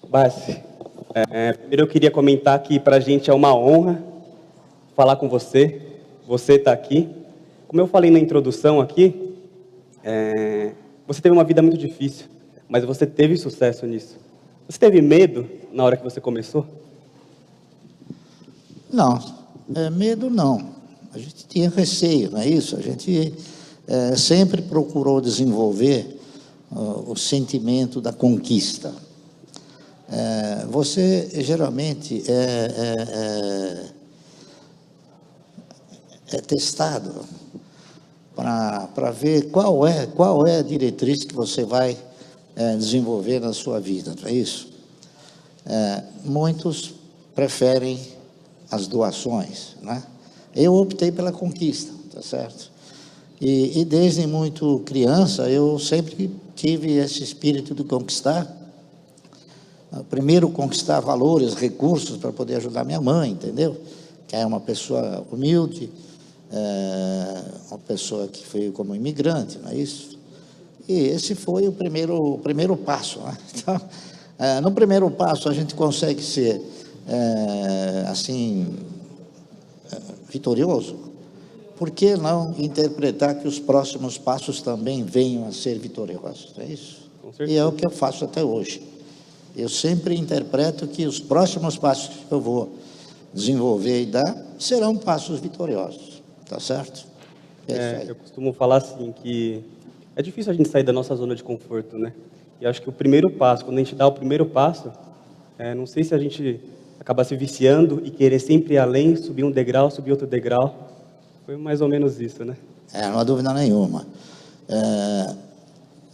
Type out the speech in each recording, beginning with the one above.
Bassi, primeiro eu queria comentar que para a gente é uma honra falar com você. Você está aqui. Como eu falei na introdução aqui, você teve uma vida muito difícil, mas você teve sucesso nisso. Você teve medo na hora que você começou? Não, medo não. A gente tinha receio, não é isso? A gente sempre procurou desenvolver o sentimento da conquista. Você geralmente é testado para ver qual é a diretriz que você vai desenvolver na sua vida, não é isso? Muitos preferem as doações, né? Eu optei pela conquista, tá certo? E desde muito criança eu sempre tive esse espírito de conquistar. Primeiro conquistar valores, recursos para poder ajudar minha mãe, entendeu? Que é uma pessoa humilde, uma pessoa que veio como imigrante, não é isso? E esse foi o primeiro passo, né? Então, no primeiro passo a gente consegue ser assim vitorioso. Por que não interpretar que os próximos passos também venham a ser vitoriosos? É isso? E é o que eu faço até hoje. Eu sempre interpreto que os próximos passos que eu vou desenvolver e dar serão passos vitoriosos, tá certo? Eu costumo falar assim, que é difícil a gente sair da nossa zona de conforto, né? E acho que o primeiro passo, quando a gente dá o primeiro passo, não sei se a gente acaba se viciando e querer sempre ir além, subir um degrau, subir outro degrau. Foi mais ou menos isso, né? Não há dúvida nenhuma.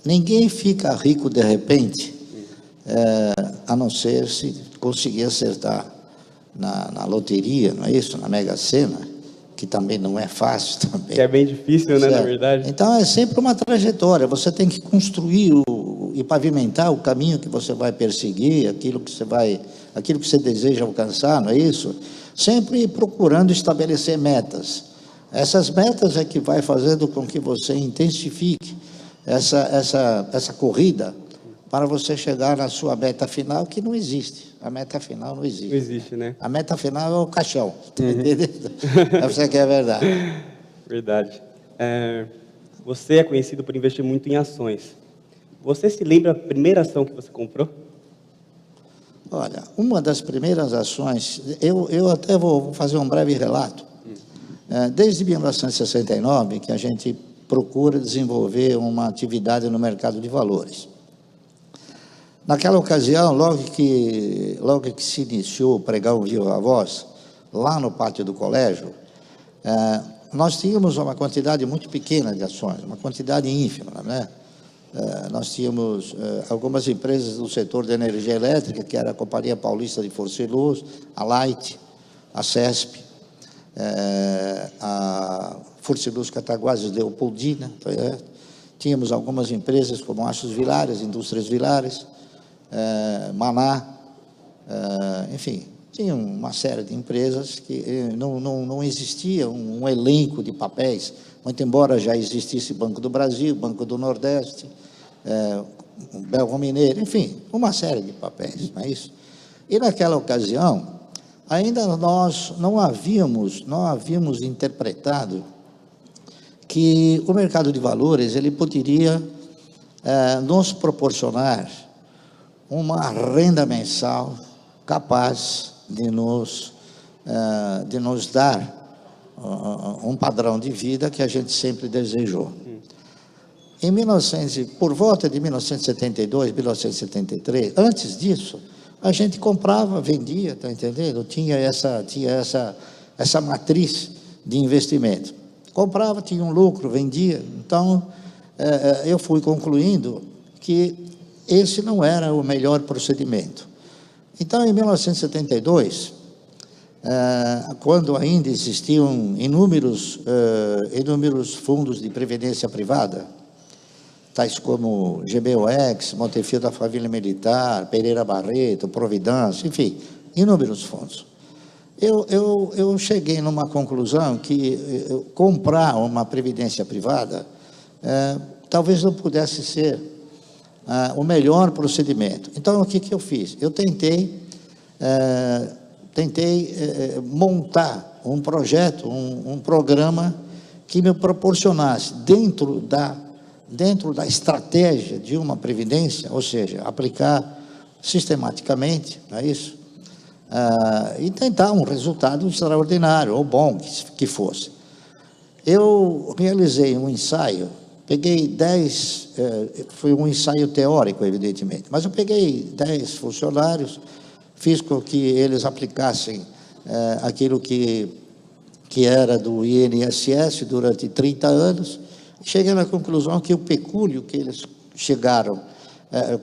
Ninguém fica rico de repente, a não ser se conseguir acertar na loteria, não é isso? Na Mega Sena, que também não é fácil também. Que é bem difícil, né, na verdade? Então, é sempre uma trajetória. Você tem que construir e pavimentar o caminho que você vai perseguir, aquilo que você deseja alcançar, não é isso? Sempre procurando estabelecer metas. Essas metas é que vai fazendo com que você intensifique essa corrida para você chegar na sua meta final, que não existe. A meta final não existe. Não existe, né? A meta final é o caixão. Entendeu? Essa que é a verdade. Verdade. Você é conhecido por investir muito em ações. Você se lembra a primeira ação que você comprou? Olha, uma das primeiras ações, eu até vou fazer um breve relato. Desde 1969 que a gente procura desenvolver uma atividade no mercado de valores. Naquela ocasião, logo que se iniciou o pregão viva voz, lá no pátio do colégio, nós tínhamos uma quantidade muito pequena de ações, uma quantidade ínfima, né? Nós tínhamos algumas empresas do setor de energia elétrica, que era a Companhia Paulista de Força e Luz, a Light, a CESP, a Força e Luz Cataguases Leopoldina, tínhamos algumas empresas como Aços Vilares, Indústrias Vilares, Maná, enfim, tinha uma série de empresas que não existia um elenco de papéis, muito embora já existisse Banco do Brasil, Banco do Nordeste, Belgo Mineiro, enfim, uma série de papéis, não é isso? E naquela ocasião, ainda nós não havíamos interpretado que o mercado de valores ele poderia nos proporcionar uma renda mensal capaz de nos dar um padrão de vida que a gente sempre desejou. Por volta de 1972, 1973, antes disso, a gente comprava, vendia, tá entendendo? Tinha essa matriz de investimento. Comprava, tinha um lucro, vendia. Então, eu fui concluindo que esse não era o melhor procedimento. Então, em 1972, quando ainda existiam inúmeros fundos de previdência privada, tais como GBOX, Montefiore da Família Militar, Pereira Barreto, Providência, enfim, inúmeros fundos. Eu cheguei numa conclusão que comprar uma previdência privada talvez não pudesse ser o melhor procedimento. Então, o que eu fiz? Eu tentei montar um projeto, um programa que me proporcionasse, dentro da estratégia de uma previdência, ou seja, aplicar sistematicamente, não é isso? E tentar um resultado extraordinário, ou bom que fosse. Eu realizei um ensaio, peguei 10, foi um ensaio teórico, evidentemente, mas eu peguei 10 funcionários, fiz com que eles aplicassem aquilo que era do INSS durante 30 anos, e cheguei na conclusão que o pecúlio que eles chegaram,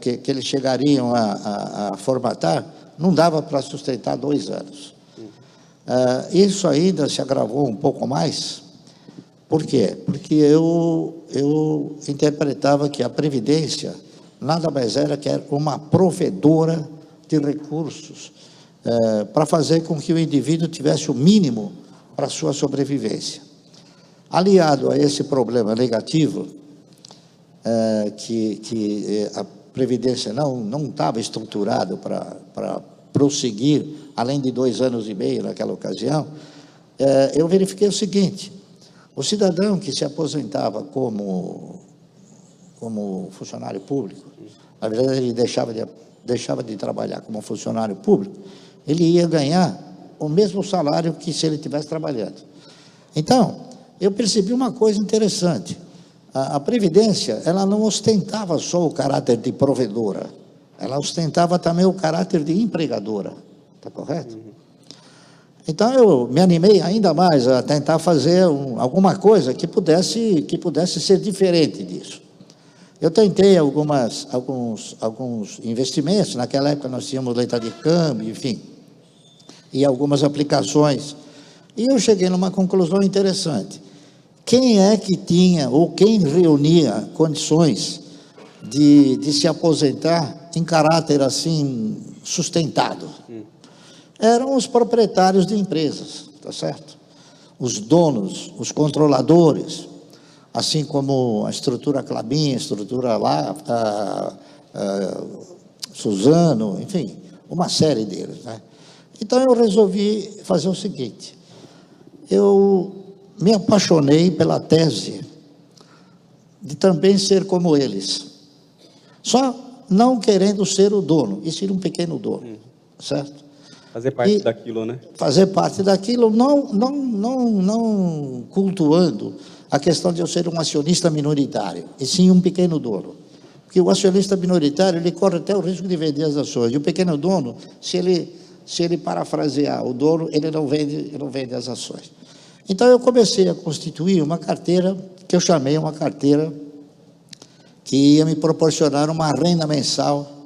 que eles chegariam a formatar, não dava para sustentar 2 anos. Isso ainda se agravou um pouco mais. Por quê? Porque eu interpretava que a Previdência nada mais era que uma provedora de recursos para fazer com que o indivíduo tivesse o mínimo para a sua sobrevivência. Aliado a esse problema negativo, que a Previdência não estava estruturada para prosseguir, além de 2 anos e meio naquela ocasião, eu verifiquei o seguinte: o cidadão que se aposentava como funcionário público, na verdade ele deixava de trabalhar como funcionário público, ele ia ganhar o mesmo salário que se ele estivesse trabalhando. Então, eu percebi uma coisa interessante: a Previdência, ela não ostentava só o caráter de provedora, ela ostentava também o caráter de empregadora, está correto? Então, eu me animei ainda mais a tentar fazer alguma coisa que pudesse ser diferente disso. Eu tentei alguns investimentos. Naquela época nós tínhamos letra de câmbio, enfim, e algumas aplicações. E eu cheguei numa conclusão interessante: quem é que tinha, ou quem reunia condições de se aposentar em caráter assim sustentado? Eram os proprietários de empresas, tá certo? Os donos, os controladores, assim como a estrutura Klabin, a estrutura Suzano, enfim, uma série deles, né? Então eu resolvi fazer o seguinte: eu me apaixonei pela tese de também ser como eles, só não querendo ser o dono, e ser um pequeno dono, certo? Fazer parte daquilo, né? Fazer parte daquilo, não cultuando a questão de eu ser um acionista minoritário, e sim um pequeno dono. Porque o acionista minoritário, ele corre até o risco de vender as ações, e o pequeno dono, se ele parafrasear o dono, ele não vende as ações. Então, eu comecei a constituir uma carteira, que eu chamei uma carteira que ia me proporcionar uma renda mensal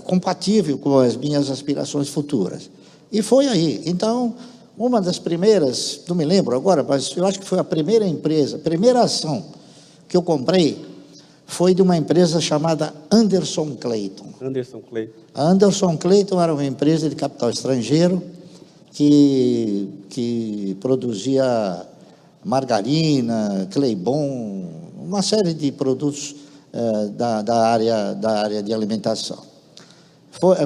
compatível com as minhas aspirações futuras. E foi aí. Então, uma das primeiras, não me lembro agora, mas eu acho que foi a primeira empresa, a primeira ação que eu comprei foi de uma empresa chamada Anderson Clayton. Anderson Clayton. A Anderson Clayton era uma empresa de capital estrangeiro que produzia margarina, Claybon, uma série de produtos da área de alimentação.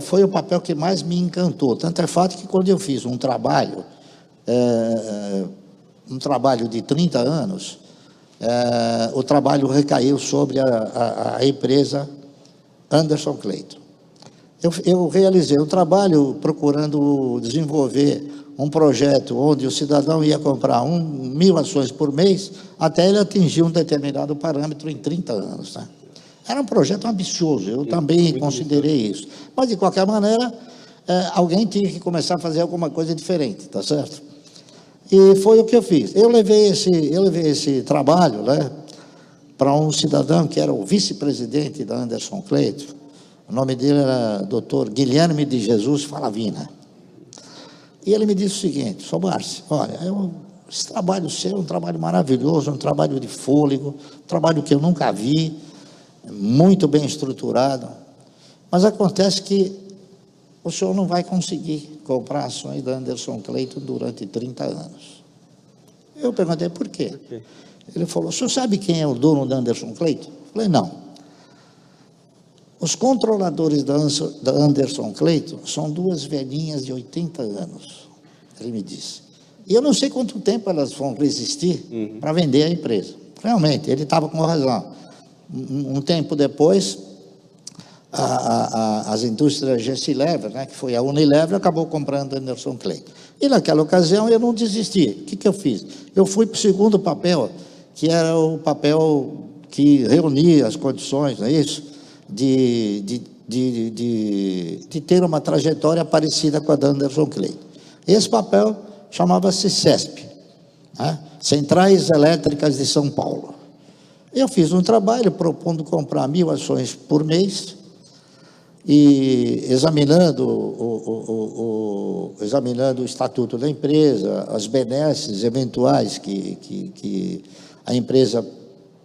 Foi o papel que mais me encantou. Tanto é fato que quando eu fiz um trabalho de 30 anos, o trabalho recaiu sobre a empresa Anderson Clayton. Eu realizei um trabalho procurando desenvolver um projeto onde o cidadão ia comprar 1.000 ações por mês até ele atingir um determinado parâmetro em 30 anos, né? Era um projeto ambicioso, eu também considerei isso. Mas, de qualquer maneira, alguém tinha que começar a fazer alguma coisa diferente, tá certo? E foi o que eu fiz. Eu levei esse trabalho, né, para um cidadão que era o vice-presidente da Anderson Clayton. O nome dele era Dr. Guilherme de Jesus Falavina. E ele me disse o seguinte: Sr. Barsi, olha, esse trabalho seu é um trabalho maravilhoso, um trabalho de fôlego, um trabalho que eu nunca vi, muito bem estruturado, mas acontece que o senhor não vai conseguir comprar ações da Anderson Clayton durante 30 anos. Eu perguntei por quê. Ele falou: o senhor sabe quem é o dono da Anderson Clayton? Eu falei: não. Os controladores da Anderson Clayton são duas velhinhas de 80 anos, ele me disse. E eu não sei quanto tempo elas vão resistir para vender a empresa. Realmente, ele estava com razão. Um tempo depois, as indústrias Gessilever, né, que foi a Unilever, acabou comprando a Anderson Clayton. E naquela ocasião eu não desisti. O que eu fiz? Eu fui para o segundo papel, que era o papel que reunia as condições, não é isso? De ter uma trajetória parecida com a da Anderson Clayton. Esse papel chamava-se CESP, né? Centrais Elétricas de São Paulo. Eu fiz um trabalho propondo comprar 1.000 ações por mês e examinando o estatuto da empresa, as benesses eventuais que a empresa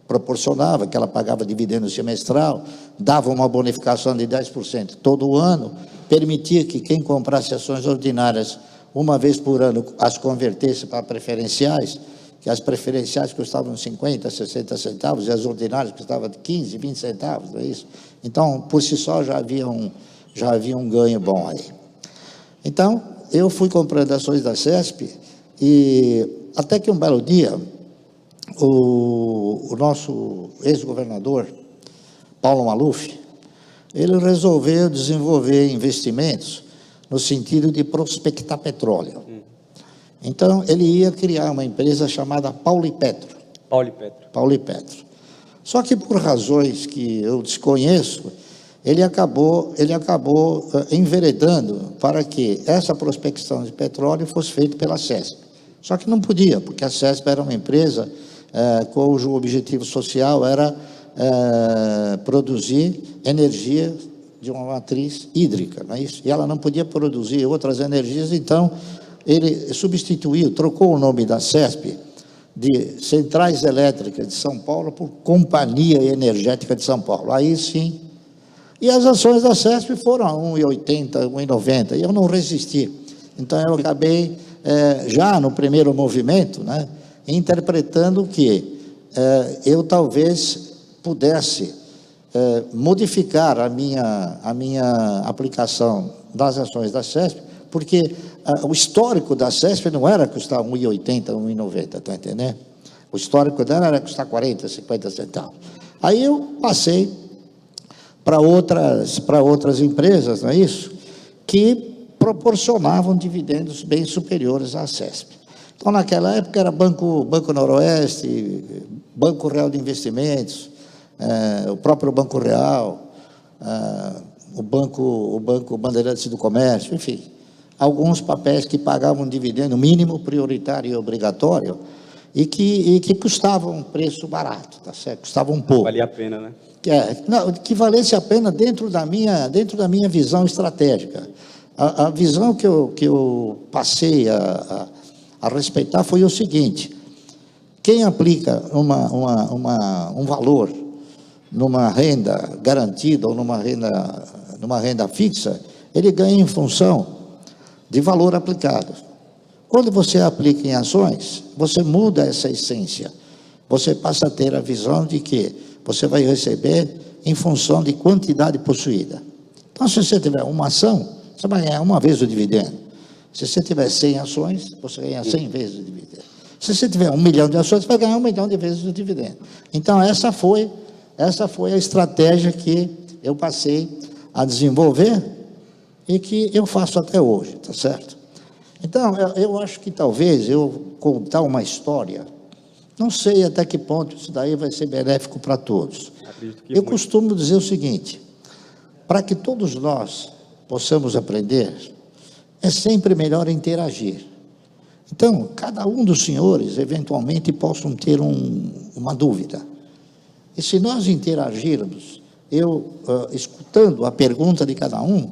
proporcionava, que ela pagava dividendo semestral, dava uma bonificação de 10% todo ano, permitia que quem comprasse ações ordinárias uma vez por ano as convertesse para preferenciais, que as preferenciais custavam 50, 60 centavos, e as ordinárias custavam 15, 20 centavos, não é isso? Então, por si só, já havia um ganho bom aí. Então, eu fui comprando ações da CESP, e até que um belo dia, o nosso ex-governador, Paulo Maluf, ele resolveu desenvolver investimentos no sentido de prospectar petróleo. Então, ele ia criar uma empresa chamada Paulipetro. Paulipetro. Só que, por razões que eu desconheço, ele acabou enveredando para que essa prospecção de petróleo fosse feita pela CESP. Só que não podia, porque a CESP era uma empresa cujo objetivo social era produzir energia de uma matriz hídrica, não é isso? E ela não podia produzir outras energias, então ele trocou o nome da CESP de Centrais Elétricas de São Paulo por Companhia Energética de São Paulo. Aí sim. E as ações da CESP foram a 1,80, 1,90, e eu não resisti. Então eu acabei, já no primeiro movimento, né, interpretando que eu talvez pudesse modificar a minha aplicação das ações da CESP, porque o histórico da CESP não era custar 1,80, 1,90, está entendendo? O histórico dela era custar 40, 50 centavos. Aí eu passei para outras empresas, não é isso? Que proporcionavam dividendos bem superiores à CESP. Então, naquela época, era Banco Noroeste, Banco Real de Investimentos, o próprio Banco Real, o Banco Bandeirantes do Comércio, enfim, alguns papéis que pagavam dividendo mínimo, prioritário e obrigatório, e que custavam um preço barato, tá certo? Custavam um pouco. Valia a pena, né? Que valesse a pena dentro da minha visão estratégica. A visão que eu passei a respeitar foi o seguinte: quem aplica um valor numa renda garantida ou numa renda fixa, ele ganha em função de valor aplicado. Quando você aplica em ações, você muda essa essência. Você passa a ter a visão de que você vai receber em função de quantidade possuída. Então, se você tiver uma ação, você vai ganhar uma vez o dividendo. Se você tiver 100 ações, você ganha 100 vezes o dividendo. Se você tiver 1 milhão de ações, você vai ganhar 1 milhão de vezes o dividendo. Então, essa foi a estratégia que eu passei a desenvolver e que eu faço até hoje, tá certo? Então, eu acho que talvez eu contar uma história, não sei até que ponto isso daí vai ser benéfico para todos. Eu costumo dizer o seguinte: para que todos nós possamos aprender, é sempre melhor interagir. Então, cada um dos senhores, eventualmente, possam ter uma dúvida. E se nós interagirmos, escutando a pergunta de cada um,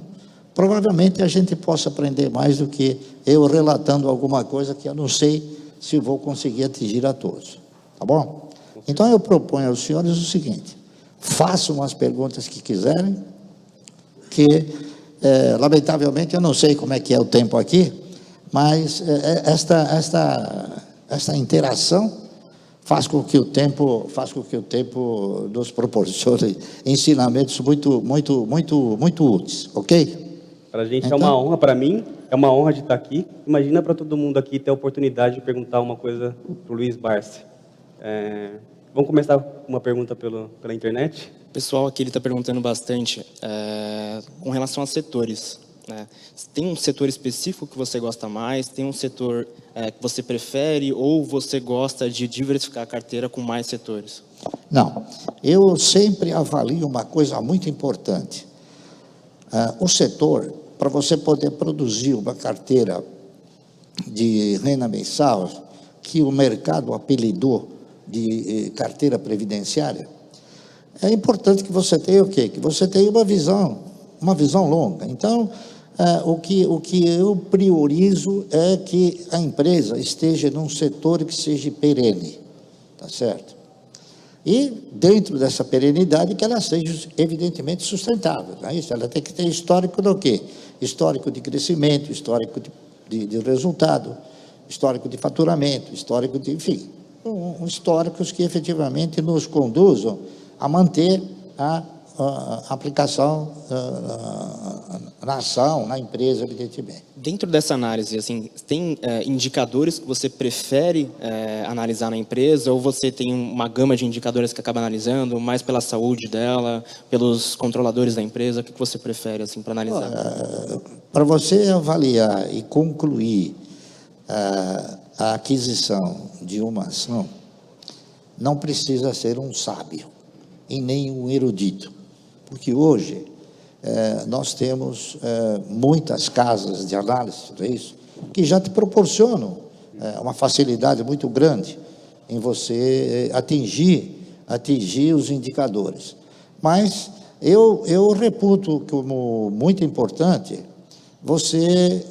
provavelmente a gente possa aprender mais do que eu relatando alguma coisa que eu não sei se vou conseguir atingir a todos. Tá bom? Então, eu proponho aos senhores o seguinte: façam as perguntas que quiserem, que, lamentavelmente, eu não sei como é que é o tempo aqui, mas esta interação faz com que o tempo nos proporcione ensinamentos muito úteis, ok? Para a gente Então, é uma honra, para mim, é uma honra de estar aqui. Imagina para todo mundo aqui ter a oportunidade de perguntar uma coisa para o Luiz Barsi. Vamos começar com uma pergunta pela internet? O pessoal aqui está perguntando bastante com relação a setores. Né? Tem um setor específico que você gosta mais? Tem um setor que você prefere? Ou você gosta de diversificar a carteira com mais setores? Não, eu sempre avalio uma coisa muito importante. O setor, para você poder produzir uma carteira de renda mensal, que o mercado apelidou de carteira previdenciária, é importante que você tenha o quê? Que você tenha uma visão longa. Então, o que eu priorizo é que a empresa esteja num setor que seja perene, tá certo? E, dentro dessa perenidade, que ela seja, evidentemente, sustentável. Não é isso? Ela tem que ter histórico do quê? Histórico de crescimento, histórico de resultado, histórico de faturamento, histórico de, enfim, históricos que efetivamente nos conduzam a manter a aplicação na ação, na empresa, evidentemente. Dentro dessa análise, assim, tem indicadores que você prefere analisar na empresa, ou você tem uma gama de indicadores que acaba analisando, mais pela saúde dela, pelos controladores da empresa? O que você prefere assim, para analisar? Para você avaliar e concluir a aquisição de uma ação, não precisa ser um sábio e nem um erudito, porque hoje nós temos muitas casas de análise, tudo isso, que já te proporcionam uma facilidade muito grande em você atingir os indicadores. Mas eu reputo como muito importante você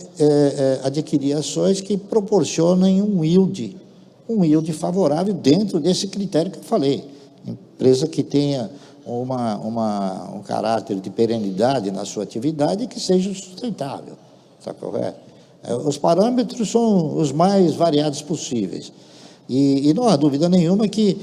adquirir ações que proporcionem um yield favorável dentro desse critério que eu falei. Empresa que tenha um caráter de perenidade na sua atividade e que seja sustentável, está correto? Os parâmetros são os mais variados possíveis. E não há dúvida nenhuma que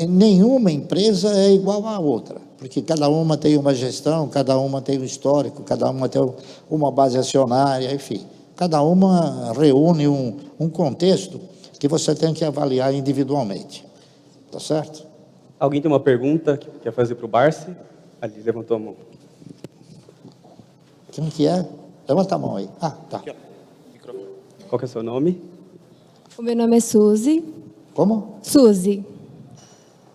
nenhuma empresa é igual à outra, porque cada uma tem uma gestão, cada uma tem um histórico, cada uma tem uma base acionária, enfim. Cada uma reúne um contexto que você tem que avaliar individualmente. Tá certo? Alguém tem uma pergunta que quer fazer para o Barsi? Ali, levantou a mão. Quem que é? Levanta a mão aí. Ah, tá. Qual que é o seu nome? O meu nome é Suzy. Como? Suzy.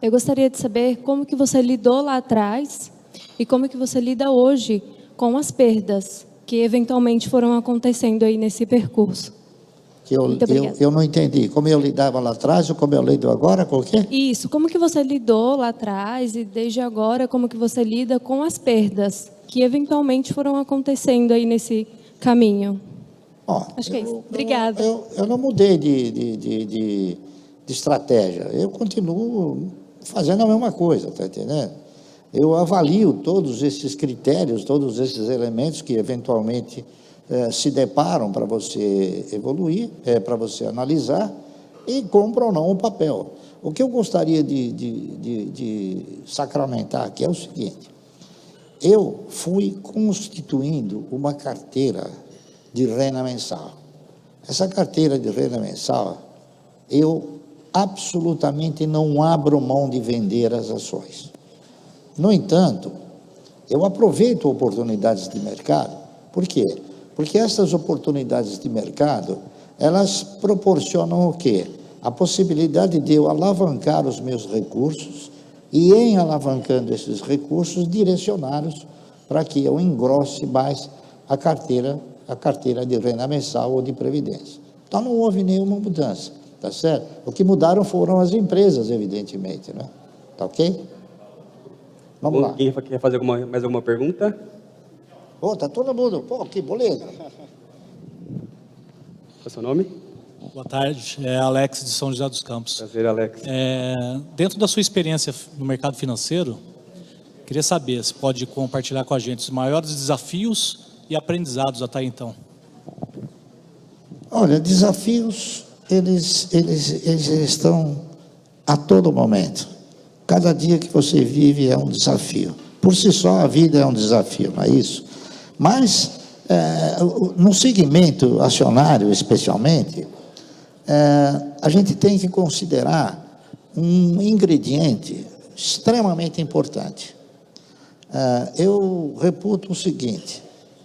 Eu gostaria de saber como que você lidou lá atrás e como que você lida hoje com as perdas que eventualmente foram acontecendo aí nesse percurso. Eu não entendi. Como eu lidava lá atrás ou como eu lido agora, com o quê? Isso, como que você lidou lá atrás e desde agora, como que você lida com as perdas que eventualmente foram acontecendo aí nesse caminho? Acho que é isso. Obrigada. Eu não mudei de estratégia. Eu continuo fazendo a mesma coisa, tá entendendo? Eu avalio todos esses critérios, todos esses elementos que eventualmente se deparam para você evoluir, para você analisar, e compra ou não o papel. O que eu gostaria de sacramentar aqui é o seguinte: eu fui constituindo uma carteira de renda mensal. Essa carteira de renda mensal, eu absolutamente não abro mão de vender as ações. No entanto, eu aproveito oportunidades de mercado. Por quê? Porque essas oportunidades de mercado, elas proporcionam o quê? A possibilidade de eu alavancar os meus recursos e, em alavancando esses recursos, direcioná-los para que eu engrosse mais a carteira de renda mensal ou de previdência. Então, não houve nenhuma mudança, tá certo? O que mudaram foram as empresas, evidentemente, né? Tá ok? Vamos lá. Alguém quer fazer mais alguma pergunta? Tá todo mundo. Pô, que beleza. Qual é o seu nome? Boa tarde, é Alex de São José dos Campos. Prazer, Alex. Dentro da sua experiência no mercado financeiro, queria saber se pode compartilhar com a gente os maiores desafios e aprendizados até então. Olha, desafios, eles estão a todo momento. Cada dia que você vive é um desafio. Por si só, a vida é um desafio, não é isso? Mas, no segmento acionário, especialmente, a gente tem que considerar um ingrediente extremamente importante. Eu reputo o seguinte: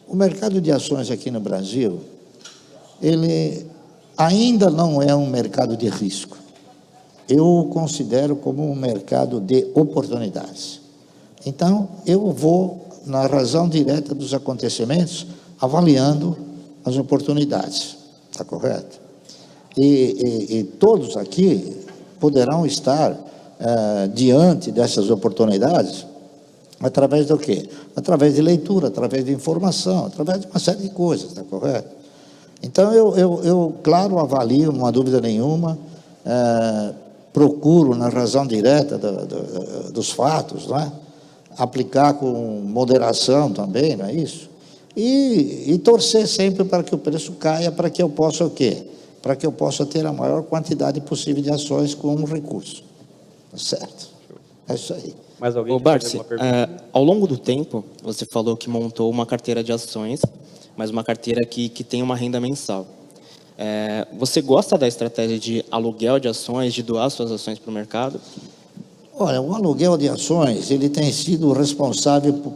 o mercado de ações aqui no Brasil, ele ainda não é um mercado de risco. Eu o considero como um mercado de oportunidades. Então, eu vou, na razão direta dos acontecimentos, avaliando as oportunidades. Está correto? E todos aqui poderão estar diante dessas oportunidades através do quê? Através de leitura, através de informação, através de uma série de coisas, está correto? Então, eu claro, avalio, não há dúvida nenhuma, procuro, na razão direta dos fatos, não é? Aplicar com moderação também, não é isso? E torcer sempre para que o preço caia, para que eu possa o quê? Para que eu possa ter a maior quantidade possível de ações com um recurso. Certo? É isso aí. Mais alguém Ô, quer Barsi, fazer uma pergunta? ao longo do tempo, você falou que montou uma carteira de ações, mas uma carteira que tem uma renda mensal. Você gosta da estratégia de aluguel de ações, de doar suas ações para o mercado? Olha, o aluguel de ações, ele tem sido responsável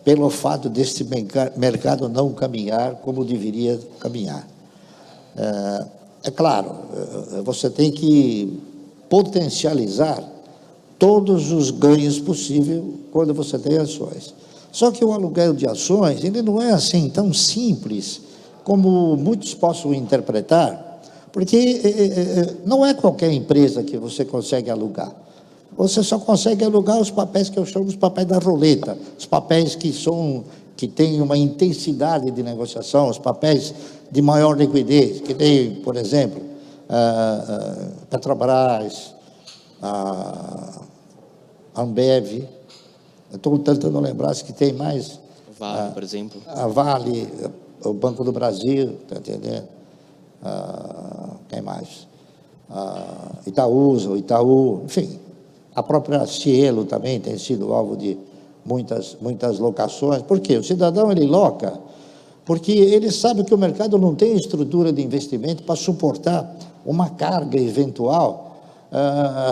pelo fato desse mercado não caminhar como deveria caminhar. É claro, você tem que potencializar todos os ganhos possíveis quando você tem ações. Só que o aluguel de ações, ele não é assim tão simples como muitos possam interpretar, porque não é qualquer empresa que você consegue alugar. Você só consegue alugar os papéis que eu chamo de papéis da roleta, os papéis que têm uma intensidade de negociação, os papéis de maior liquidez, que tem, por exemplo, Petrobras, a Ambev. Eu estou tentando lembrar se que tem mais. Vale, por exemplo. A Vale, o Banco do Brasil, está entendendo? Quem mais? Itaúsa, o Itaú, enfim. A própria Cielo também tem sido alvo de muitas locações. Por quê? O cidadão, ele loca porque ele sabe que o mercado não tem estrutura de investimento para suportar uma carga eventual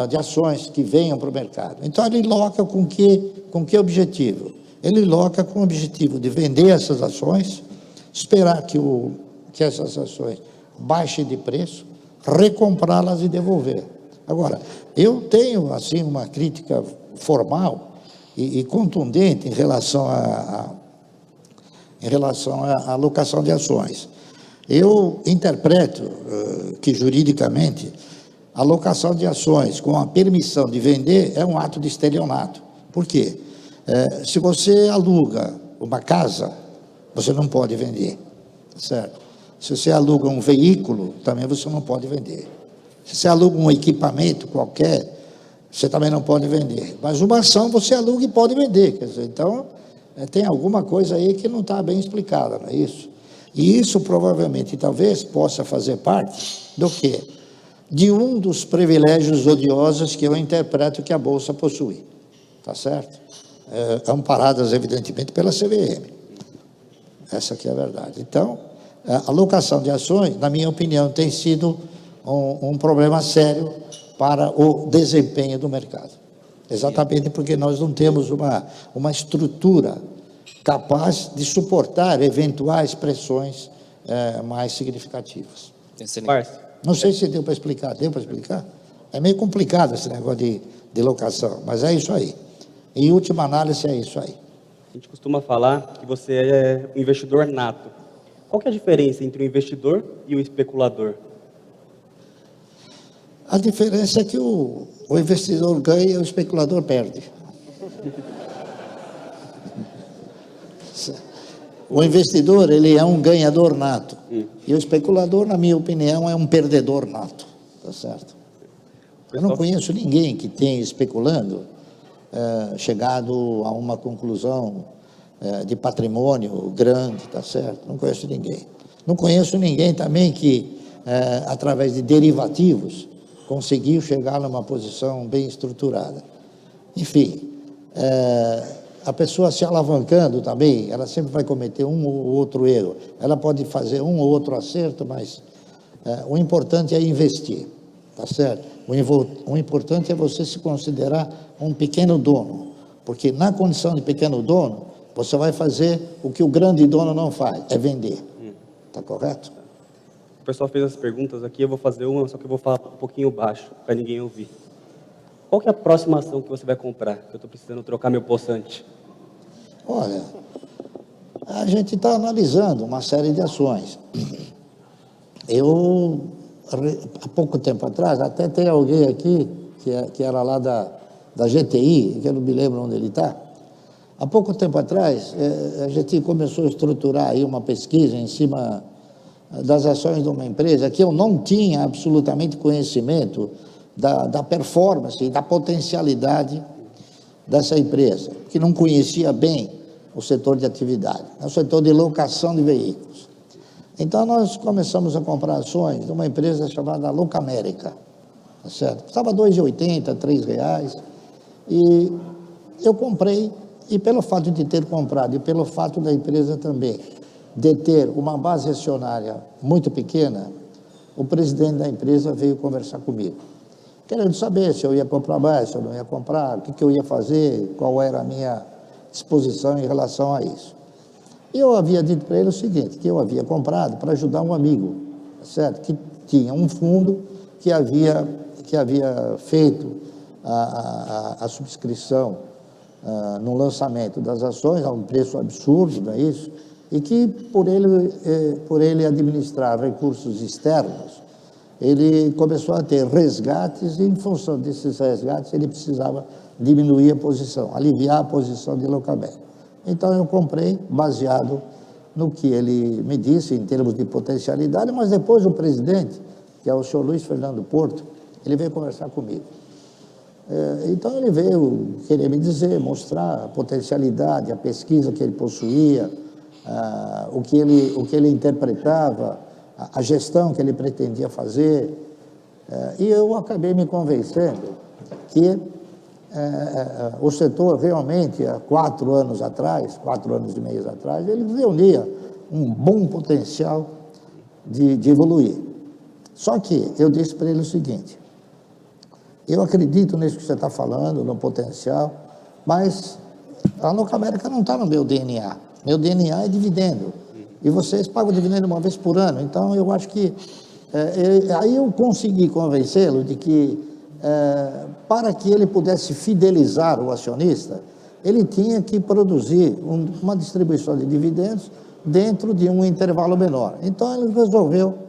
de ações que venham para o mercado. Então, ele loca com que objetivo? Ele loca com o objetivo de vender essas ações, esperar que essas ações baixem de preço, recomprá-las e devolver. Agora, eu tenho, assim, uma crítica formal e contundente em relação à alocação de ações. Eu interpreto que, juridicamente, a alocação de ações com a permissão de vender é um ato de estelionato. Por quê? Se você aluga uma casa, você não pode vender, certo? Se você aluga um veículo, também você não pode vender. Se você aluga um equipamento qualquer, você também não pode vender. Mas uma ação você aluga e pode vender. Quer dizer, então, tem alguma coisa aí que não está bem explicada, não é isso? E isso provavelmente, talvez, possa fazer parte do quê? De um dos privilégios odiosos que eu interpreto que a Bolsa possui. Tá certo? Amparadas, evidentemente, pela CVM. Essa aqui é a verdade. Então, a alocação de ações, na minha opinião, tem sido um problema sério para o desempenho do mercado. Exatamente porque nós não temos uma estrutura capaz de suportar eventuais pressões mais significativas. Excelente. Barsi, Não sei se deu para explicar. Deu para explicar? É meio complicado esse negócio de locação, mas é isso aí. Em última análise, é isso aí. a gente costuma falar que você é um investidor nato. Qual que é a diferença entre o investidor e o especulador? A diferença é que o investidor ganha e o especulador perde. O investidor, ele é um ganhador nato. E o especulador, na minha opinião, é um perdedor nato. Tá certo? Eu não conheço ninguém que tenha, especulando, chegado a uma conclusão de patrimônio grande, tá certo? Não conheço ninguém. Não conheço ninguém também que, através de derivativos, conseguiu chegar numa posição bem estruturada. Enfim, a pessoa se alavancando também, ela sempre vai cometer um ou outro erro. Ela pode fazer um ou outro acerto, mas o importante é investir, tá certo? O importante é você se considerar um pequeno dono, porque na condição de pequeno dono, você vai fazer o que o grande dono não faz, é vender. Tá correto? O pessoal fez as perguntas aqui, eu vou fazer uma, só que eu vou falar um pouquinho baixo, para ninguém ouvir. Qual que é a próxima ação que você vai comprar? Que eu estou precisando trocar meu poçante. Olha, a gente está analisando uma série de ações. Há pouco tempo atrás, até tem alguém aqui, que era lá da GTI, que eu não me lembro onde ele está. Há pouco tempo atrás, a gente começou a estruturar aí uma pesquisa em cima das ações de uma empresa que eu não tinha absolutamente conhecimento da performance e da potencialidade dessa empresa, que não conhecia bem o setor de atividade, o setor de locação de veículos. Então, nós começamos a comprar ações de uma empresa chamada Locamérica, tá certo? Estava R$ 2,80, R$ 3,00, e eu comprei, e pelo fato de ter comprado, e pelo fato da empresa também de ter uma base acionária muito pequena, o presidente da empresa veio conversar comigo, querendo saber se eu ia comprar mais, se eu não ia comprar, o que eu ia fazer, qual era a minha disposição em relação a isso. E eu havia dito para ele o seguinte, que eu havia comprado para ajudar um amigo, certo? Que tinha um fundo que havia feito a subscrição no lançamento das ações a um preço absurdo, não é isso? E que por ele administrar recursos externos, ele começou a ter resgates e, em função desses resgates, ele precisava diminuir a posição, aliviar a posição de Locamérica. Então, eu comprei baseado no que ele me disse em termos de potencialidade, mas depois o presidente, que é o senhor Luiz Fernando Porto, ele veio conversar comigo. Então, ele veio querer me dizer, mostrar a potencialidade, a pesquisa que ele possuía, o que ele interpretava, a gestão que ele pretendia fazer, e eu acabei me convencendo que o setor realmente, há 4 anos atrás, 4 anos e meio atrás, ele reunia um bom potencial de evoluir. Só que eu disse para ele o seguinte, eu acredito nisso que você está falando, no potencial, mas a Locamérica não está no meu DNA. Meu DNA é dividendo. E vocês pagam dividendo uma vez por ano. Então, eu acho que... aí eu consegui convencê-lo de que, para que ele pudesse fidelizar o acionista, ele tinha que produzir uma distribuição de dividendos dentro de um intervalo menor. Então, ele resolveu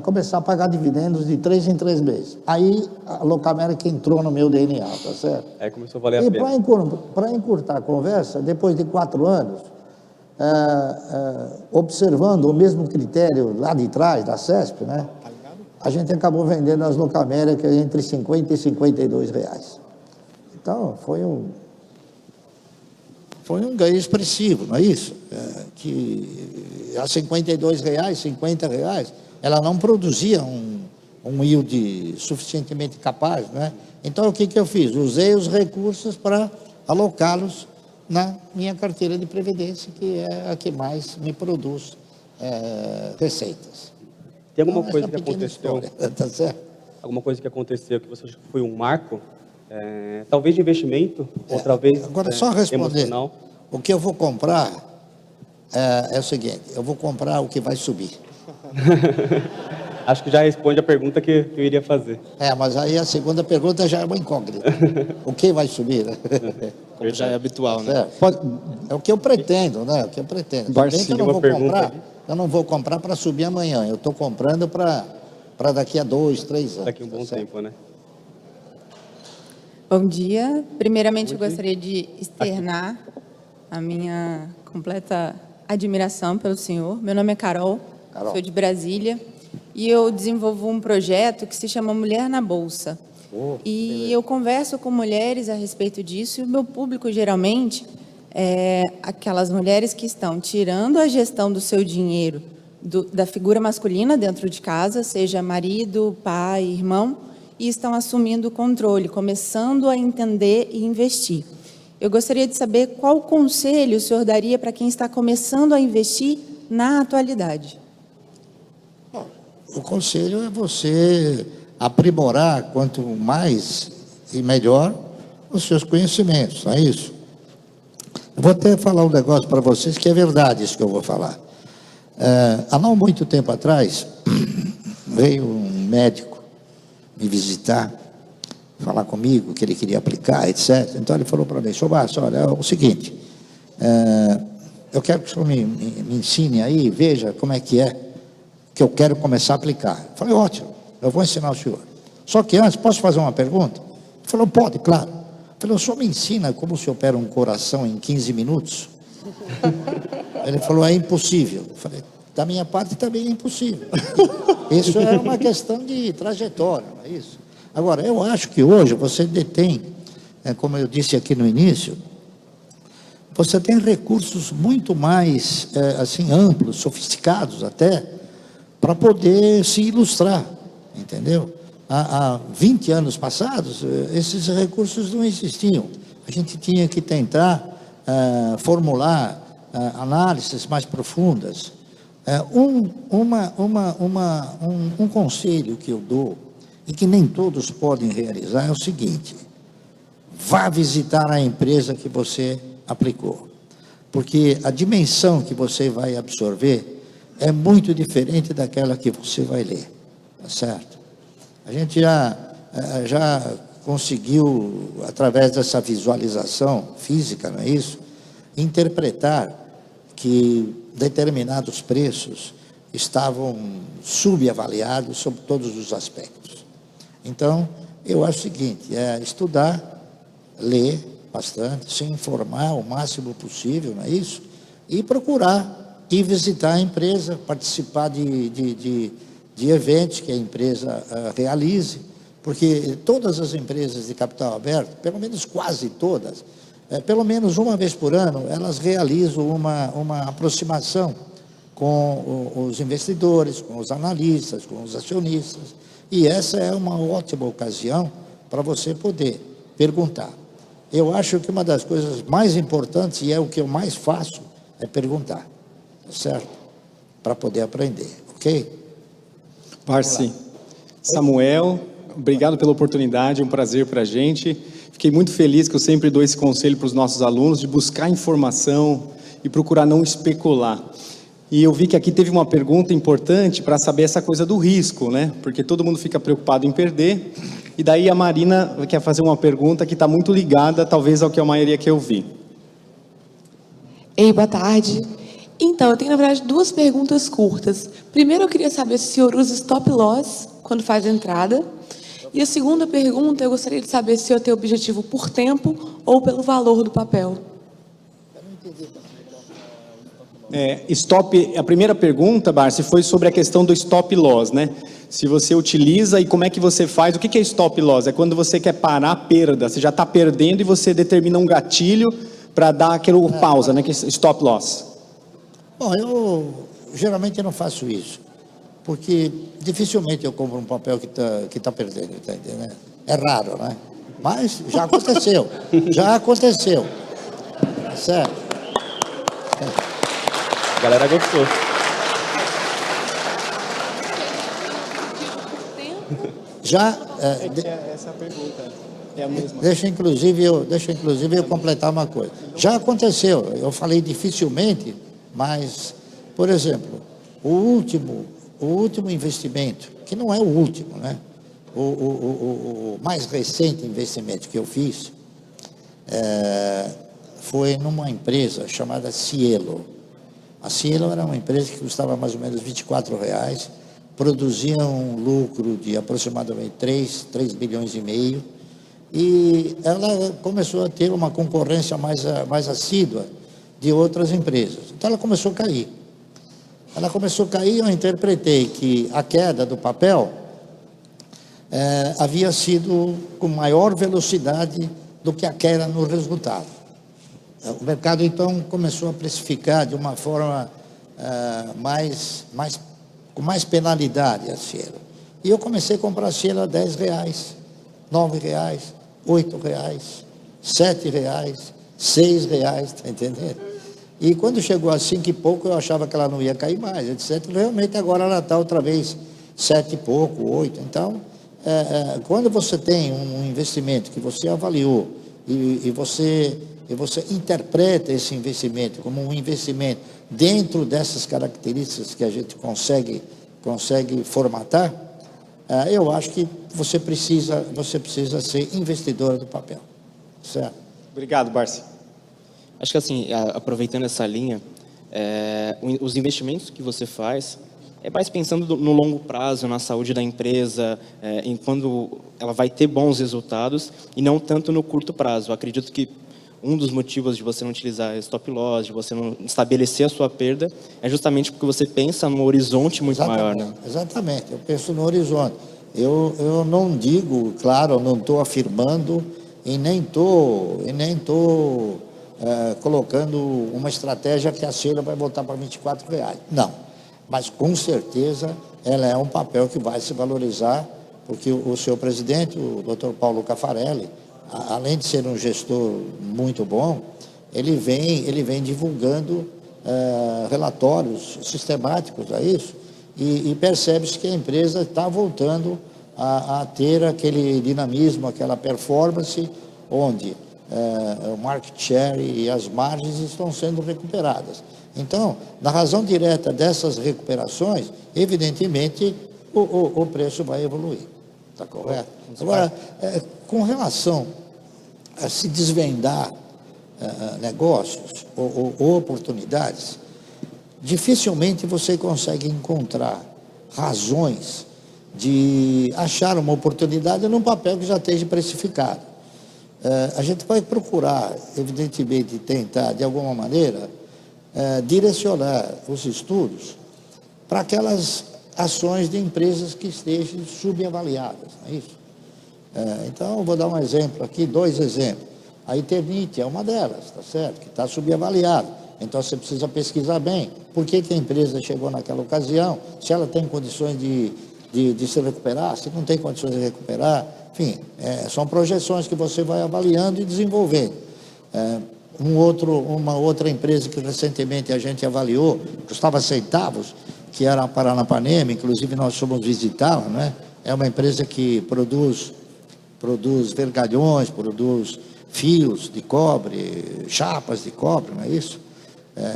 começar a pagar dividendos de 3 em 3 meses. Aí, a Locamérica entrou no meu DNA, tá certo? Aí começou a valer a pena. E para encurtar a conversa, depois de 4 anos, observando o mesmo critério lá de trás, da CESP, né? A gente acabou vendendo as Locaméricas entre R$ 50 e R$ 52 reais. Então, foi um ganho expressivo, não é isso? Que a R$ 52 reais, R$ 50 reais, ela não produzia um yield suficientemente capaz, né? Então, o que eu fiz? Usei os recursos para alocá-los na minha carteira de previdência, que é a que mais me produz receitas. Tem alguma coisa que aconteceu? Tá certo? Alguma coisa que aconteceu que você achou que foi um marco? Talvez de investimento, ou talvez agora, só responder, emocional? O que eu vou comprar é o seguinte, eu vou comprar o que vai subir. Acho que já responde a pergunta que eu iria fazer. Mas aí a segunda pergunta já é uma incógnita. O que vai subir, né? Como já é habitual, né? É o que eu pretendo, né? O que eu pretendo. Bem que eu não vou comprar para subir amanhã. Eu estou comprando para daqui a 2, 3 anos. Daqui a um bom tempo, né? Bom dia. Primeiramente, eu gostaria de externar a minha completa admiração pelo senhor. Meu nome é Carol, sou de Brasília, e eu desenvolvo um projeto que se chama Mulher na Bolsa. Eu converso com mulheres a respeito disso, e o meu público, geralmente, é aquelas mulheres que estão tirando a gestão do seu dinheiro da figura masculina dentro de casa, seja marido, pai, irmão, e estão assumindo o controle, começando a entender e investir. Eu gostaria de saber qual conselho o senhor daria para quem está começando a investir na atualidade. O conselho é você aprimorar quanto mais e melhor os seus conhecimentos, não é isso? Eu vou até falar um negócio para vocês que é verdade isso que eu vou falar. Há não muito tempo atrás, veio um médico me visitar, falar comigo, que ele queria aplicar, etc. Então ele falou para mim: "Senhor Márcio, olha, é o seguinte, eu quero que o senhor me ensine aí, veja como é, que eu quero começar a aplicar." Eu falei: "Ótimo, eu vou ensinar o senhor. Só que antes, posso fazer uma pergunta?" Ele falou: "Pode, claro." Eu falei: "O senhor me ensina como se opera um coração em 15 minutos?" Ele falou: "É impossível." Eu falei: "Da minha parte também é impossível." Isso é uma questão de trajetória, não é isso? Agora, eu acho que hoje você detém, como eu disse aqui no início, você tem recursos muito mais assim, amplos, sofisticados até, para poder se ilustrar, entendeu? Há 20 anos passados, esses recursos não existiam. A gente tinha que tentar formular análises mais profundas. Um conselho que eu dou, e que nem todos podem realizar, é o seguinte: vá visitar a empresa que você aplicou, porque a dimensão que você vai absorver é muito diferente daquela que você vai ler, tá certo? A gente já conseguiu, através dessa visualização física, não é isso, interpretar que determinados preços estavam subavaliados sob todos os aspectos. Então, eu acho o seguinte: estudar, ler bastante, se informar o máximo possível, não é isso? E procurar ir visitar a empresa, participar de eventos que a empresa realize, porque todas as empresas de capital aberto, pelo menos quase todas, pelo menos uma vez por ano, elas realizam uma aproximação com os investidores, com os analistas, com os acionistas, e essa é uma ótima ocasião para você poder perguntar. Eu acho que uma das coisas mais importantes, e é o que eu mais faço, é perguntar, tá certo? Para poder aprender, ok? Márcio, Samuel, obrigado pela oportunidade, é um prazer para a gente. Fiquei muito feliz, que eu sempre dou esse conselho para os nossos alunos, de buscar informação e procurar não especular. E eu vi que aqui teve uma pergunta importante para saber essa coisa do risco, né? Porque todo mundo fica preocupado em perder. E daí a Marina quer fazer uma pergunta que está muito ligada, talvez, ao que a maioria quer ouvir. Ei, boa tarde. Então, eu tenho, na verdade, duas perguntas curtas. Primeiro, eu queria saber se o senhor usa stop loss quando faz a entrada. E a segunda pergunta, eu gostaria de saber se o senhor tem objetivo por tempo ou pelo valor do papel. A primeira pergunta, Barsi, foi sobre a questão do stop loss, né? Se você utiliza e como é que você faz. O que é stop loss? É quando você quer parar a perda. Você já está perdendo e você determina um gatilho para dar aquele pausa, né? Que é stop loss. Bom, eu geralmente não faço isso, porque dificilmente eu compro um papel que tá perdendo, tá entendendo? É raro, né? Mas já aconteceu, já aconteceu, certo? A galera gostou. Já, Essa pergunta é a mesma. deixa inclusive eu completar uma coisa. Já aconteceu, eu falei dificilmente, mas, por exemplo, o último investimento, que não é o último, né? O mais recente investimento que eu fiz foi numa empresa chamada Cielo. A Cielo era uma empresa que custava mais ou menos R$24, produzia um lucro de aproximadamente 3 bilhões e meio, e ela começou a ter uma concorrência mais assídua de outras empresas. Então ela começou a cair. Eu interpretei que a queda do papel havia sido com maior velocidade do que a queda no resultado. O mercado, então, começou a precificar de uma forma com mais penalidade a Cielo. E eu comecei a comprar a Cielo a R$10. R$ 9, R$ 8, R$ 7, R$ 6, está entendendo? E quando chegou a 5 e pouco, eu achava que ela não ia cair mais, etc. Realmente agora ela está outra vez 7 e pouco, 8. Então, quando você tem um investimento que você avaliou e você interpreta esse investimento como um investimento dentro dessas características que a gente consegue formatar, eu acho que você precisa ser investidora do papel, certo? Obrigado, Barsi. Acho que assim, aproveitando essa linha, os investimentos que você faz é mais pensando no longo prazo, na saúde da empresa, em quando ela vai ter bons resultados e não tanto no curto prazo. Eu acredito que um dos motivos de você não utilizar stop loss, de você não estabelecer a sua perda, é justamente porque você pensa num horizonte muito maior, né? Exatamente, eu penso no horizonte. Eu não digo, claro, eu não estou afirmando e nem estou colocando uma estratégia que a Sheila vai voltar para R$ 24. Não, mas com certeza ela é um papel que vai se valorizar, porque o seu presidente, o Dr. Paulo Caffarelli, além de ser um gestor muito bom, ele vem divulgando relatórios sistemáticos a isso, e percebe-se que a empresa está voltando a ter aquele dinamismo, aquela performance, onde o market share e as margens estão sendo recuperadas. Então, na razão direta dessas recuperações, evidentemente, o preço vai evoluir. Está correto? Agora, com relação a se desvendar negócios ou oportunidades, dificilmente você consegue encontrar razões de achar uma oportunidade num papel que já esteja precificado. A gente vai procurar, evidentemente, tentar, de alguma maneira, direcionar os estudos para aquelas ações de empresas que estejam subavaliadas, não é isso? Então, eu vou dar um exemplo aqui, 2 exemplos. A Eternit é uma delas, tá certo? Que está subavaliada. Então, você precisa pesquisar bem por que a empresa chegou naquela ocasião, se ela tem condições de se recuperar, se não tem condições de recuperar. Enfim, são projeções que você vai avaliando e desenvolvendo. Uma outra empresa que recentemente a gente avaliou, custava centavos, que era a Paranapanema, inclusive nós fomos visitá-la, não é? É uma empresa que produz vergalhões, produz fios de cobre, chapas de cobre, não é isso?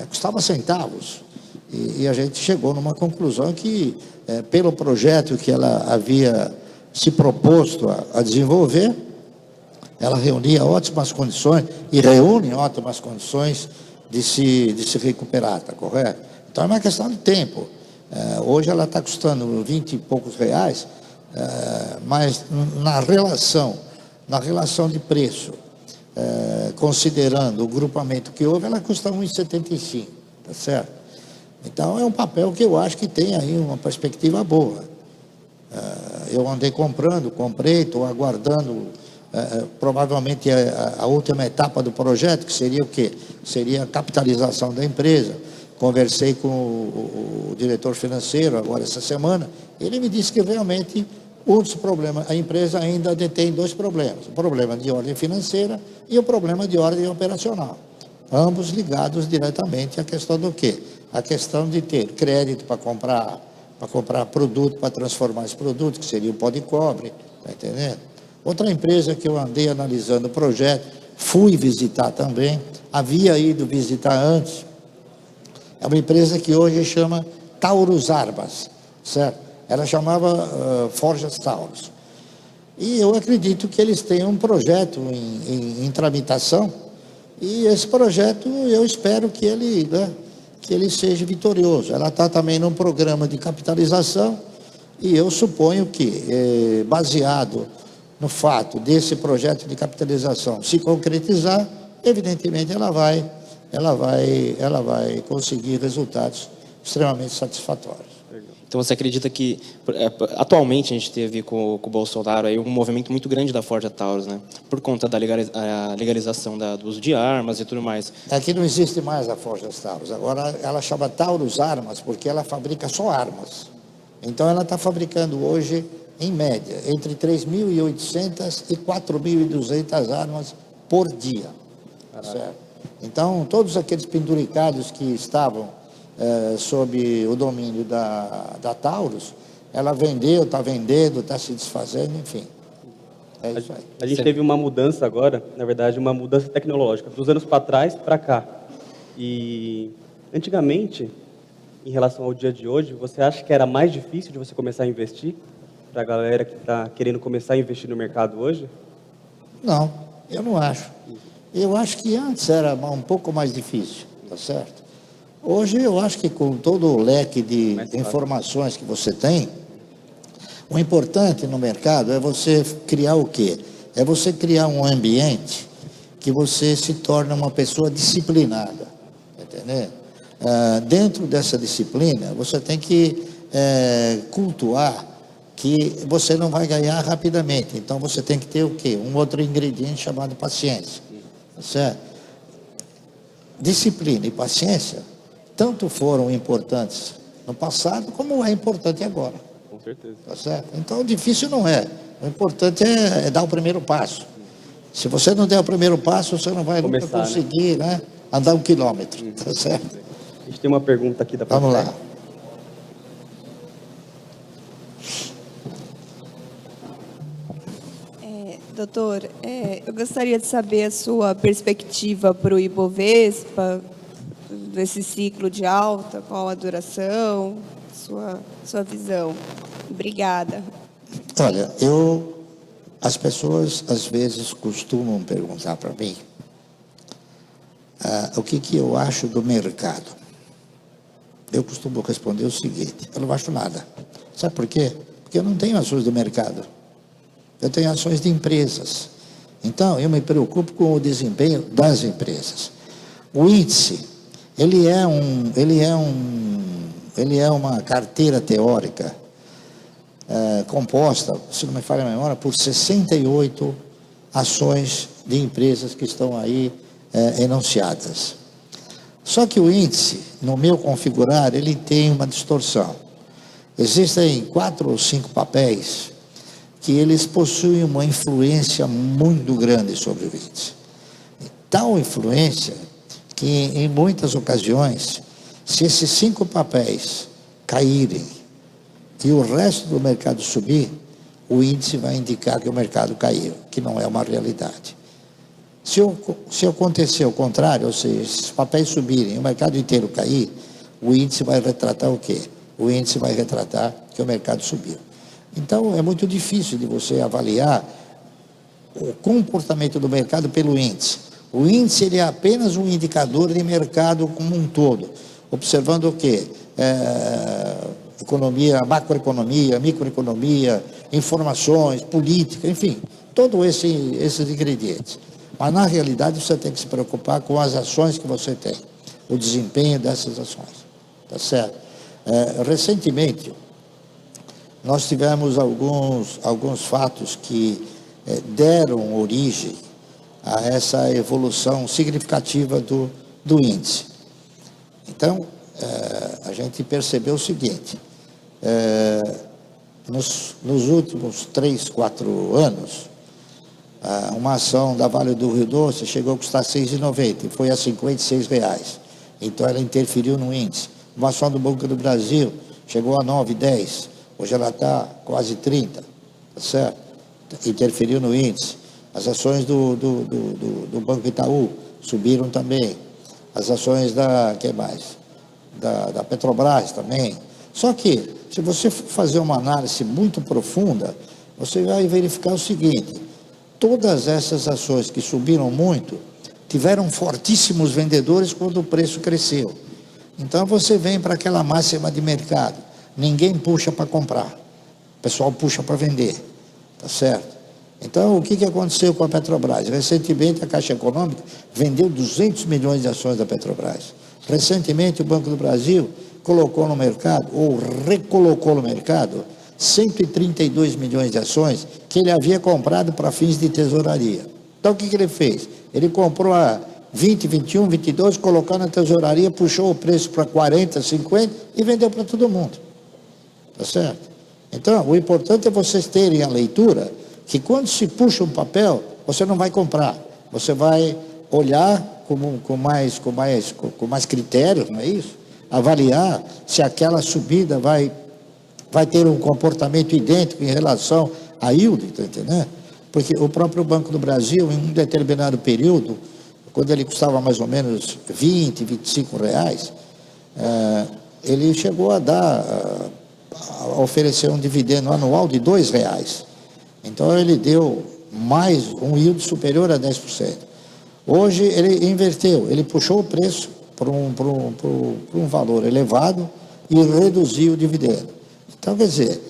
Custava centavos. E a gente chegou numa conclusão que, pelo projeto que ela havia se proposto a desenvolver, ela reunia ótimas condições e reúne ótimas condições de se recuperar, está correto? Então é uma questão de tempo. Hoje ela está custando 20 e poucos reais, mas na relação de preço, considerando o grupamento que houve, ela custa 1,75, tá certo? Então é um papel que eu acho que tem aí uma perspectiva boa. Eu andei comprei, estou aguardando provavelmente a última etapa do projeto, que seria o quê? Seria a capitalização da empresa. Conversei com o diretor financeiro agora essa semana, ele me disse que realmente um dos problemas, a empresa ainda detém 2 problemas, o problema de ordem financeira e o problema de ordem operacional, ambos ligados diretamente à questão do quê? A questão de ter crédito para comprar produto, para transformar esse produto, que seria o pó de cobre, está entendendo? Outra empresa que eu andei analisando o projeto, fui visitar também, havia ido visitar antes, é uma empresa que hoje chama Taurus Armas, certo? Ela chamava Forjas Taurus. E eu acredito que eles têm um projeto em tramitação, e esse projeto eu espero que ele seja vitorioso. Ela está também num programa de capitalização, e eu suponho que, baseado no fato desse projeto de capitalização se concretizar, evidentemente ela vai conseguir resultados extremamente satisfatórios. Então você acredita que, atualmente a gente teve com o Bolsonaro aí um movimento muito grande da Forja Taurus, né? Por conta da legalização do uso de armas e tudo mais. Aqui não existe mais a Forja Taurus, agora ela chama Taurus Armas porque ela fabrica só armas. Então ela está fabricando hoje em média, entre 3.800 e 4.200 armas por dia. Tá certo? Então, todos aqueles penduricados que estavam sob o domínio da Taurus, ela vendeu, está vendendo, está se desfazendo, enfim. É isso aí. A gente teve uma mudança agora, na verdade, uma mudança tecnológica, dos anos para trás para cá. E, antigamente, em relação ao dia de hoje, você acha que era mais difícil de você começar a investir? Para a galera que está querendo começar a investir no mercado hoje? Não, eu não acho. Eu acho que antes era um pouco mais difícil, tá certo? Hoje eu acho que com todo o leque de informações que você tem, o importante no mercado é você criar o quê? É você criar um ambiente que você se torne uma pessoa disciplinada, entendeu? Dentro dessa disciplina, você tem que cultuar que você não vai ganhar rapidamente. Então, você tem que ter o quê? Um outro ingrediente chamado paciência, tá certo? Disciplina e paciência tanto foram importantes no passado como é importante agora. Com certeza. Tá certo? Então, o difícil não é. O importante é dar o primeiro passo. Se você não der o primeiro passo, você não vai nunca conseguir, né, andar 1 quilômetro. Tá certo? A gente tem uma pergunta aqui da Vamos lá. Doutor, eu gostaria de saber a sua perspectiva para o Ibovespa, desse ciclo de alta, qual a duração, sua visão. Obrigada. Olha, as pessoas às vezes costumam perguntar para mim o que eu acho do mercado. Eu costumo responder o seguinte: eu não acho nada. Sabe por quê? Porque eu não tenho ações do mercado. Eu tenho ações de empresas. Então, eu me preocupo com o desempenho das empresas. O índice, ele é uma carteira teórica composta, se não me falha a memória, por 68 ações de empresas que estão aí enunciadas. Só que o índice, no meu configurar, ele tem uma distorção. Existem 4 ou 5 papéis que eles possuem uma influência muito grande sobre o índice. Tal influência que, em muitas ocasiões, se esses 5 papéis caírem e o resto do mercado subir, o índice vai indicar que o mercado caiu, que não é uma realidade. Se acontecer o contrário, ou seja, esses papéis subirem e o mercado inteiro cair, o índice vai retratar o quê? O índice vai retratar que o mercado subiu. Então, é muito difícil de você avaliar o comportamento do mercado pelo índice. O índice ele é apenas um indicador de mercado como um todo, observando o quê? Economia, macroeconomia, microeconomia, informações, política, enfim, todos esses ingredientes. Mas, na realidade, você tem que se preocupar com as ações que você tem, o desempenho dessas ações, tá certo? Recentemente, nós tivemos alguns fatos que deram origem a essa evolução significativa do índice. Então, a gente percebeu o seguinte: nos últimos 3, 4 anos, uma ação da Vale do Rio Doce chegou a custar R$ 6,90 e foi a R$ 56. Então, ela interferiu no índice. Uma ação do Banco do Brasil chegou a 9,10. Hoje ela está quase 30, tá certo? Interferiu no índice. As ações do Banco Itaú subiram também. As ações da Petrobras também. Só que, se você for fazer uma análise muito profunda, você vai verificar o seguinte: todas essas ações que subiram muito, tiveram fortíssimos vendedores quando o preço cresceu. Então, você vem para aquela máxima de mercado: ninguém puxa para comprar, o pessoal puxa para vender, tá certo? Então, o que aconteceu com a Petrobras? Recentemente, a Caixa Econômica vendeu 200 milhões de ações da Petrobras. Recentemente, o Banco do Brasil colocou no mercado, ou recolocou no mercado, 132 milhões de ações que ele havia comprado para fins de tesouraria. Então, o que ele fez? Ele comprou a 20, 21, 22, colocou na tesouraria, puxou o preço para 40, 50 e vendeu para todo mundo. Tá certo? Então, o importante é vocês terem a leitura, que quando se puxa um papel, você não vai comprar, você vai olhar com mais critérios, não é isso? Avaliar se aquela subida vai ter um comportamento idêntico em relação à yield, está entendendo? Porque o próprio Banco do Brasil, em um determinado período, quando ele custava mais ou menos 20, 25 reais, ele chegou a oferecer um dividendo anual de 2 reais. Então, ele deu mais um yield superior a 10%. Hoje, ele inverteu, ele puxou o preço para um valor elevado e reduziu o dividendo. Então, quer dizer,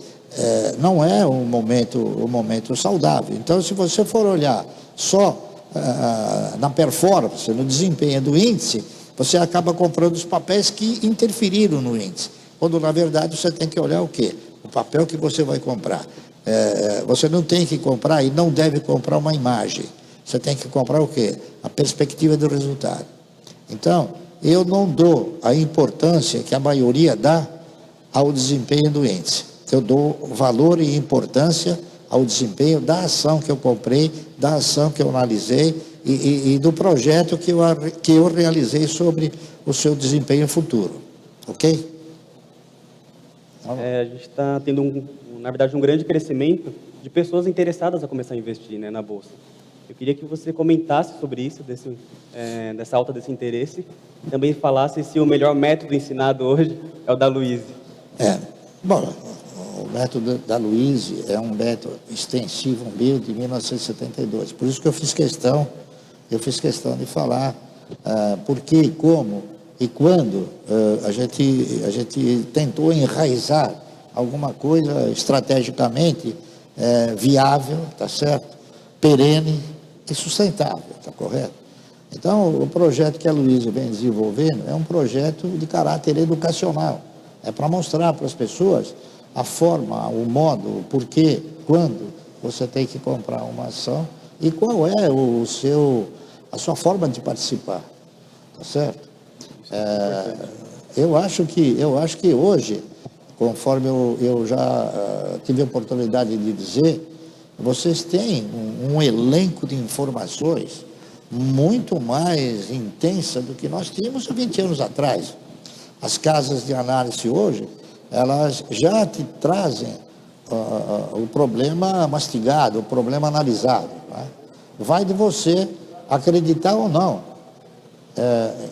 não é um momento saudável. Então, se você for olhar só na performance, no desempenho do índice, você acaba comprando os papéis que interferiram no índice. Quando, na verdade, você tem que olhar o quê? O papel que você vai comprar. Você não tem que comprar e não deve comprar uma imagem. Você tem que comprar o quê? A perspectiva do resultado. Então, eu não dou a importância que a maioria dá ao desempenho do índice. Eu dou valor e importância ao desempenho da ação que eu comprei, da ação que eu analisei e do projeto que eu realizei sobre o seu desempenho futuro. Ok? A gente está tendo, na verdade, um grande crescimento de pessoas interessadas a começar a investir, né, na Bolsa. Eu queria que você comentasse sobre isso, dessa alta desse interesse, e também falasse se o melhor método ensinado hoje é o da Luiz. Bom, o método da Luiz é um método extensivo meu de 1972. Por isso que eu fiz questão de falar por que, como e quando a gente tentou enraizar alguma coisa estrategicamente viável, tá certo? Perene e sustentável, tá correto? Então, o projeto que a Luísa vem desenvolvendo é um projeto de caráter educacional. É para mostrar para as pessoas a forma, o modo, o porquê, quando você tem que comprar uma ação e qual é a sua forma de participar, tá certo? Eu acho que hoje, conforme eu já tive a oportunidade de dizer, vocês têm um elenco de informações muito mais intensa do que nós tínhamos há 20 anos atrás. As casas de análise hoje, elas já te trazem o problema mastigado, o problema analisado. Né? Vai de você acreditar ou não.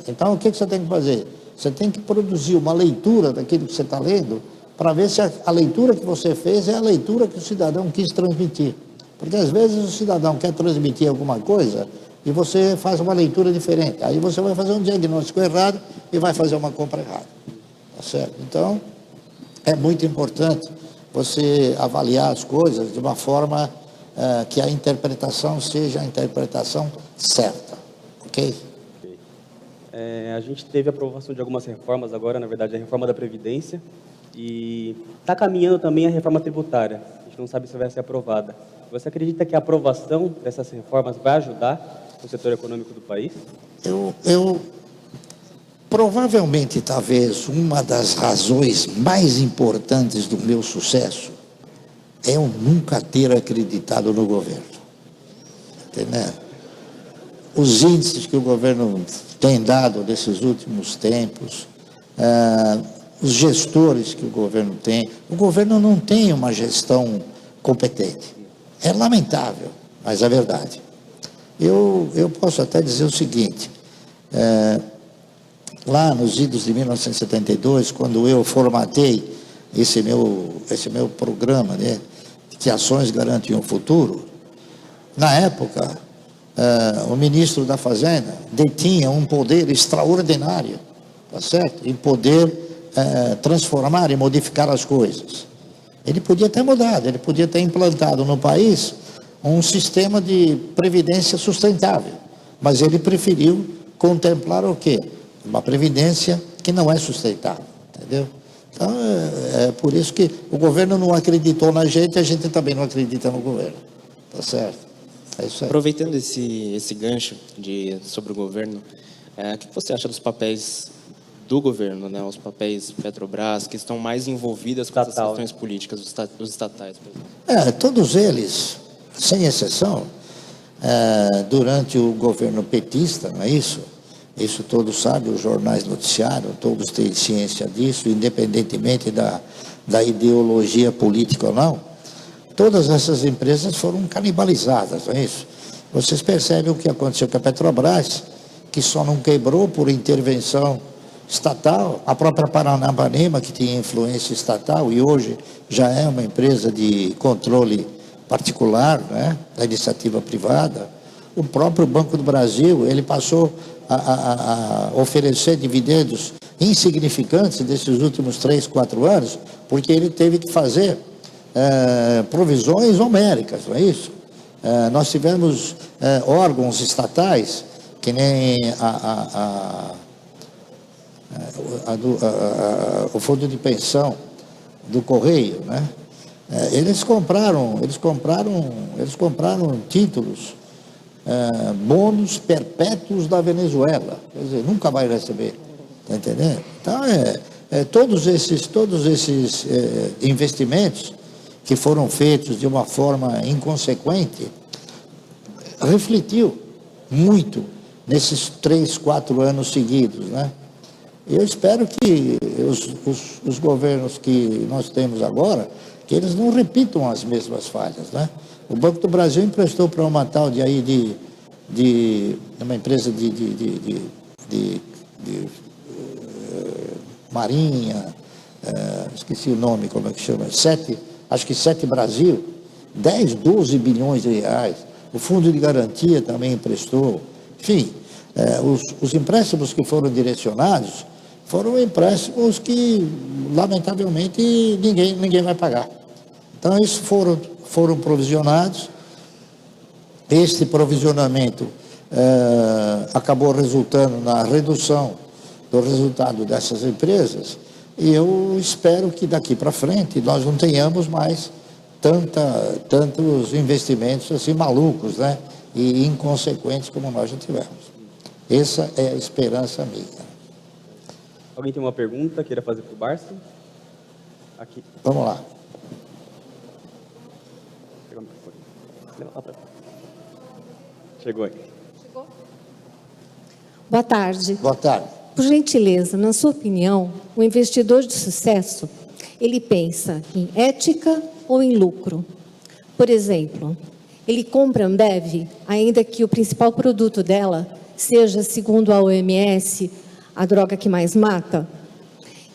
Então, o que você tem que fazer? Você tem que produzir uma leitura daquilo que você está lendo para ver se a leitura que você fez é a leitura que o cidadão quis transmitir. Porque, às vezes, o cidadão quer transmitir alguma coisa e você faz uma leitura diferente. Aí você vai fazer um diagnóstico errado e vai fazer uma compra errada. Tá certo? Então, é muito importante você avaliar as coisas de uma forma que a interpretação seja a interpretação certa. Ok? A gente teve a aprovação de algumas reformas agora, na verdade, a reforma da Previdência, e está caminhando também a reforma tributária. A gente não sabe se vai ser aprovada. Você acredita que a aprovação dessas reformas vai ajudar o setor econômico do país? Provavelmente, talvez, uma das razões mais importantes do meu sucesso é eu nunca ter acreditado no governo. Entendeu? Os índices que o governo tem dado nesses últimos tempos, os gestores que o governo não tem uma gestão competente. É lamentável, mas é verdade. Eu posso até dizer o seguinte, lá nos idos de 1972, quando eu formatei esse meu programa, né, que ações garantem o futuro, na época, o ministro da Fazenda detinha um poder extraordinário, tá certo? Em poder transformar e modificar as coisas. Ele podia ter mudado, ele podia ter implantado no país um sistema de previdência sustentável, mas ele preferiu contemplar o quê? Uma previdência que não é sustentável, entendeu? Então, é por isso que o governo não acreditou na gente, a gente também não acredita no governo, tá certo? É isso aí. Aproveitando esse gancho sobre o governo, o que você acha dos papéis do governo, né? Os papéis Petrobras, que estão mais envolvidas com essas Estatal. questões políticas, os estatais, por exemplo. Todos eles, sem exceção, durante o governo petista, não é isso? Isso todos sabem, os jornais noticiaram, todos têm ciência disso, independentemente da ideologia política ou não. Todas essas empresas foram canibalizadas, não é isso? Vocês percebem o que aconteceu com a Petrobras, que só não quebrou por intervenção estatal, a própria Paranapanema, que tinha influência estatal e hoje já é uma empresa de controle particular, né, da iniciativa privada. O próprio Banco do Brasil, ele passou a oferecer dividendos insignificantes desses últimos 3, 4 anos, porque ele teve que fazer provisões homéricas, não é isso? Nós tivemos órgãos estatais, que nem o fundo de pensão do Correio, né? Eles compraram títulos, bônus perpétuos da Venezuela, quer dizer, nunca vai receber, tá entendendo? Então, todos esses investimentos que foram feitos de uma forma inconsequente, refletiu muito nesses 3, 4 anos seguidos, né? Eu espero que os governos que nós temos agora, que eles não repitam as mesmas falhas, né? O Banco do Brasil emprestou para uma tal de uma empresa de marinha, esqueci o nome, como é que chama, acho que 7 Brasil, 10, 12 bilhões de reais. O Fundo de Garantia também emprestou. Enfim, os empréstimos que foram direcionados foram empréstimos que, lamentavelmente, ninguém vai pagar. Então, isso foram provisionados. Este provisionamento acabou resultando na redução do resultado dessas empresas, e eu espero que daqui para frente nós não tenhamos mais tantos investimentos assim malucos, né, e inconsequentes como nós já tivemos. Essa é a esperança minha. Alguém tem uma pergunta, queira fazer para o Barça? Aqui. Vamos lá. Chegou aí. Boa tarde. Boa tarde. Por gentileza, na sua opinião, o investidor de sucesso, ele pensa em ética ou em lucro? Por exemplo, ele compra a Ambev, ainda que o principal produto dela seja, segundo a OMS, a droga que mais mata?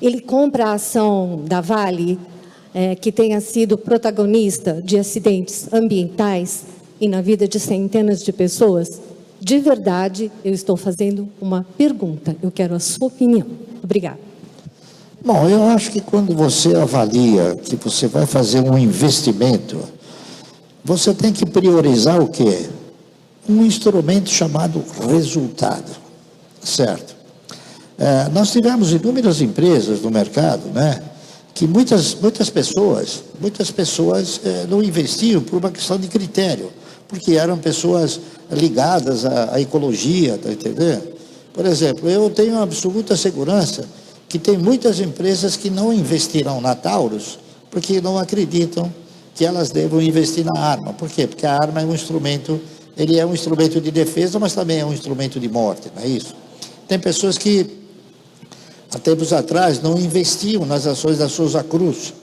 Ele compra a ação da Vale, que tenha sido protagonista de acidentes ambientais e na vida de centenas de pessoas? De verdade, eu estou fazendo uma pergunta. Eu quero a sua opinião. Obrigada. Bom, eu acho que quando você avalia que você vai fazer um investimento, você tem que priorizar o quê? Um instrumento chamado resultado, certo? Nós tivemos inúmeras empresas no mercado, né, que muitas pessoas não investiam por uma questão de critério, porque eram pessoas ligadas à ecologia, tá entendendo? Por exemplo, eu tenho absoluta segurança que tem muitas empresas que não investirão na Taurus, porque não acreditam que elas devam investir na arma. Por quê? Porque a arma é um instrumento, ele é um instrumento de defesa, mas também é um instrumento de morte, não é isso? Tem pessoas que, há tempos atrás, não investiam nas ações da Souza Cruz,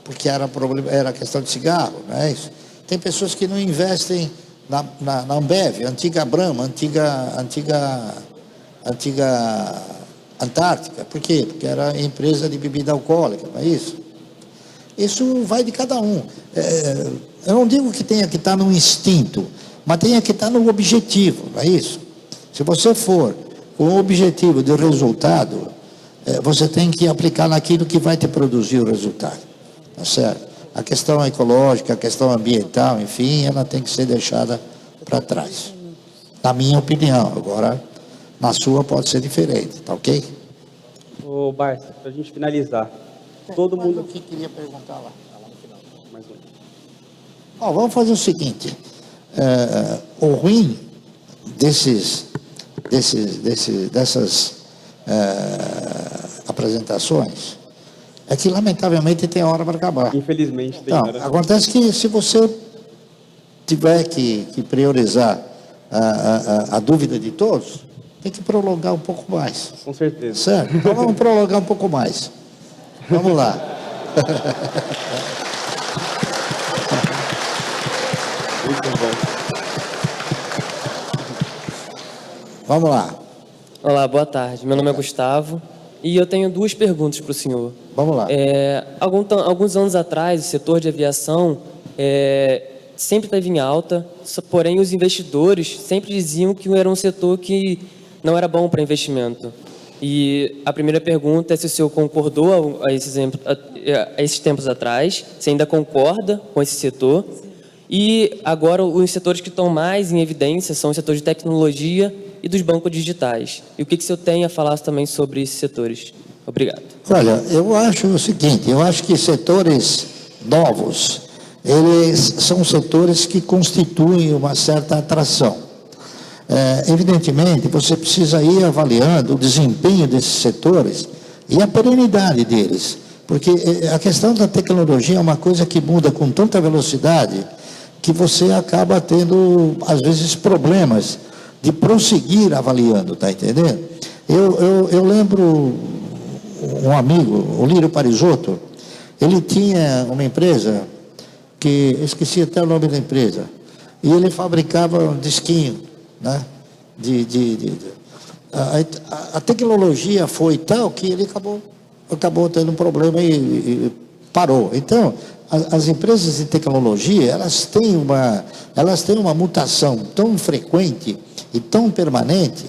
porque era questão de cigarro, não é isso? Tem pessoas que não investem na Ambev, antiga Brahma, antiga Antártica. Por quê? Porque era empresa de bebida alcoólica, não é isso? Isso vai de cada um. Eu não digo que tenha que estar no instinto, mas tenha que estar no objetivo, não é isso? Se você for com o objetivo de resultado, você tem que aplicar naquilo que vai te produzir o resultado, tá certo? A questão ecológica, a questão ambiental, enfim, ela tem que ser deixada para trás. Na minha opinião. Agora, na sua pode ser diferente, tá ok? Ô, Barça, para a gente finalizar, todo mundo... O que queria perguntar lá? Mais um. Ó, vamos fazer o seguinte, o ruim dessas apresentações, é que, lamentavelmente, tem hora para acabar. Infelizmente, tem Então, hora. acontece que se você tiver que priorizar a dúvida de todos, tem que prolongar um pouco mais. Com certeza. Certo? Então vamos prolongar um pouco mais. Vamos lá. Muito bom. Vamos lá. Olá, boa tarde. Meu nome é Gustavo e eu tenho duas perguntas para o senhor. Vamos lá. Alguns anos atrás, o setor de aviação sempre esteve em alta, porém os investidores sempre diziam que era um setor que não era bom para investimento. E a primeira pergunta é se o senhor concordou a esses tempos atrás, se ainda concorda com esse setor. E agora os setores que estão mais em evidência são o setor de tecnologia e dos bancos digitais. E o que o senhor tem a falar também sobre esses setores? Obrigado. Olha, eu acho o seguinte, eu acho que setores novos, eles são setores que constituem uma certa atração. Evidentemente, você precisa ir avaliando o desempenho desses setores e a perenidade deles, porque a questão da tecnologia é uma coisa que muda com tanta velocidade que você acaba tendo, às vezes, problemas de prosseguir avaliando, tá entendendo? Eu lembro um amigo, o Lírio Parisotto, ele tinha uma empresa que, eu esqueci até o nome da empresa, e ele fabricava um disquinho, né? A tecnologia foi tal que ele acabou tendo um problema e parou. Então, as empresas de tecnologia, elas têm uma mutação tão frequente e tão permanente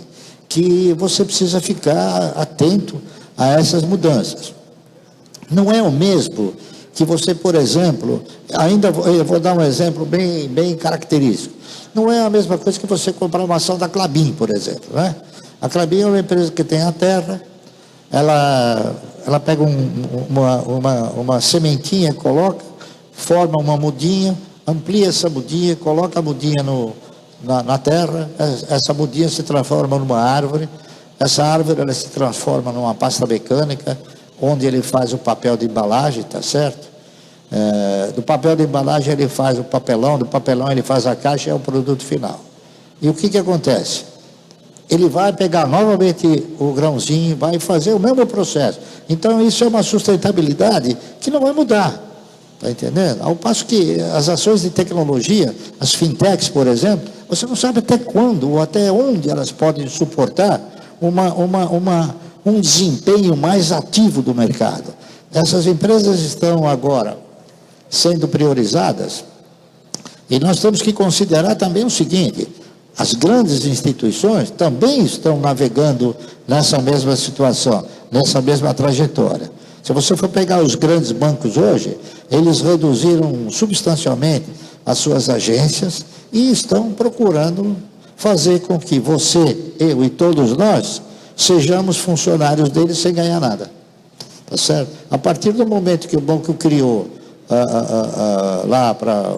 que você precisa ficar atento a essas mudanças. Não é o mesmo que você, por exemplo, eu vou dar um exemplo bem característico. Não é a mesma coisa que você comprar uma ação da Klabin, por exemplo, né? A Klabin é uma empresa que tem a terra, ela pega uma sementinha, coloca, forma uma mudinha, amplia essa mudinha, coloca a mudinha na terra, essa mudinha se transforma numa árvore, essa árvore ela se transforma numa pasta mecânica, onde ele faz o papel de embalagem, tá certo? Do papel de embalagem ele faz o papelão, do papelão ele faz a caixa e é o produto final. E o que acontece? Ele vai pegar novamente o grãozinho, vai fazer o mesmo processo. Então isso é uma sustentabilidade que não vai mudar, tá entendendo? Ao passo que as ações de tecnologia, as fintechs, por exemplo, você não sabe até quando ou até onde elas podem suportar um desempenho mais ativo do mercado. Essas empresas estão agora sendo priorizadas e nós temos que considerar também o seguinte: as grandes instituições também estão navegando nessa mesma situação, nessa mesma trajetória. Se você for pegar os grandes bancos hoje, eles reduziram substancialmente as suas agências e estão procurando fazer com que você, eu e todos nós sejamos funcionários deles sem ganhar nada. Tá certo? A partir do momento que o banco criou lá para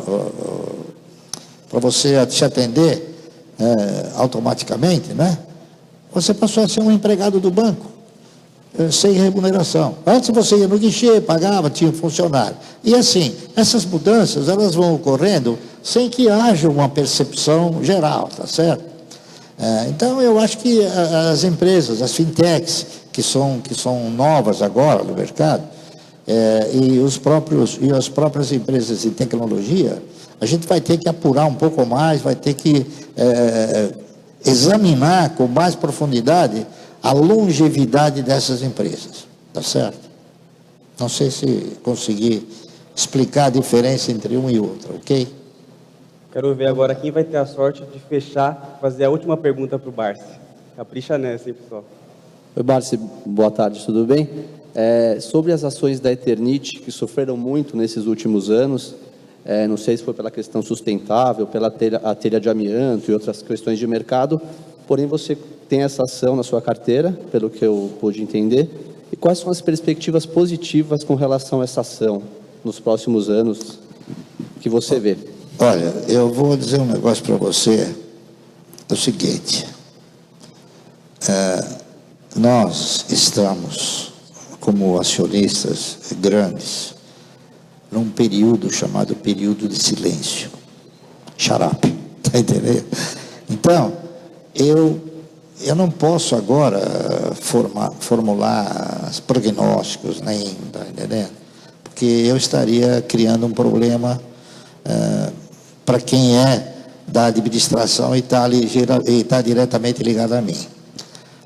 você se atender automaticamente, né? Você passou a ser um empregado do banco, sem remuneração. Antes você ia no guichê, pagava, tinha um funcionário. E assim, essas mudanças, elas vão ocorrendo sem que haja uma percepção geral, tá certo? Então, eu acho que as empresas, as fintechs, que são novas agora no mercado, e as próprias empresas de tecnologia, a gente vai ter que apurar um pouco mais, vai ter que examinar com mais profundidade a longevidade dessas empresas, tá certo? Não sei se consegui explicar a diferença entre um e outro, ok? Quero ver agora quem vai ter a sorte de fechar, fazer a última pergunta para o Barsi. Capricha nessa, hein, pessoal? Oi, Barsi, boa tarde, tudo bem? Sobre as ações da Eternit, que sofreram muito nesses últimos anos, não sei se foi pela questão sustentável, pela telha de amianto e outras questões de mercado, porém você tem essa ação na sua carteira, pelo que eu pude entender, e quais são as perspectivas positivas com relação a essa ação nos próximos anos que você vê? Olha, eu vou dizer um negócio para você, é o seguinte, nós estamos como acionistas grandes, num período chamado período de silêncio. Shut up, está entendendo? Então, eu não posso agora formular prognósticos, nem, está entendendo? Porque eu estaria criando um problema para quem é da administração e está diretamente ligado a mim.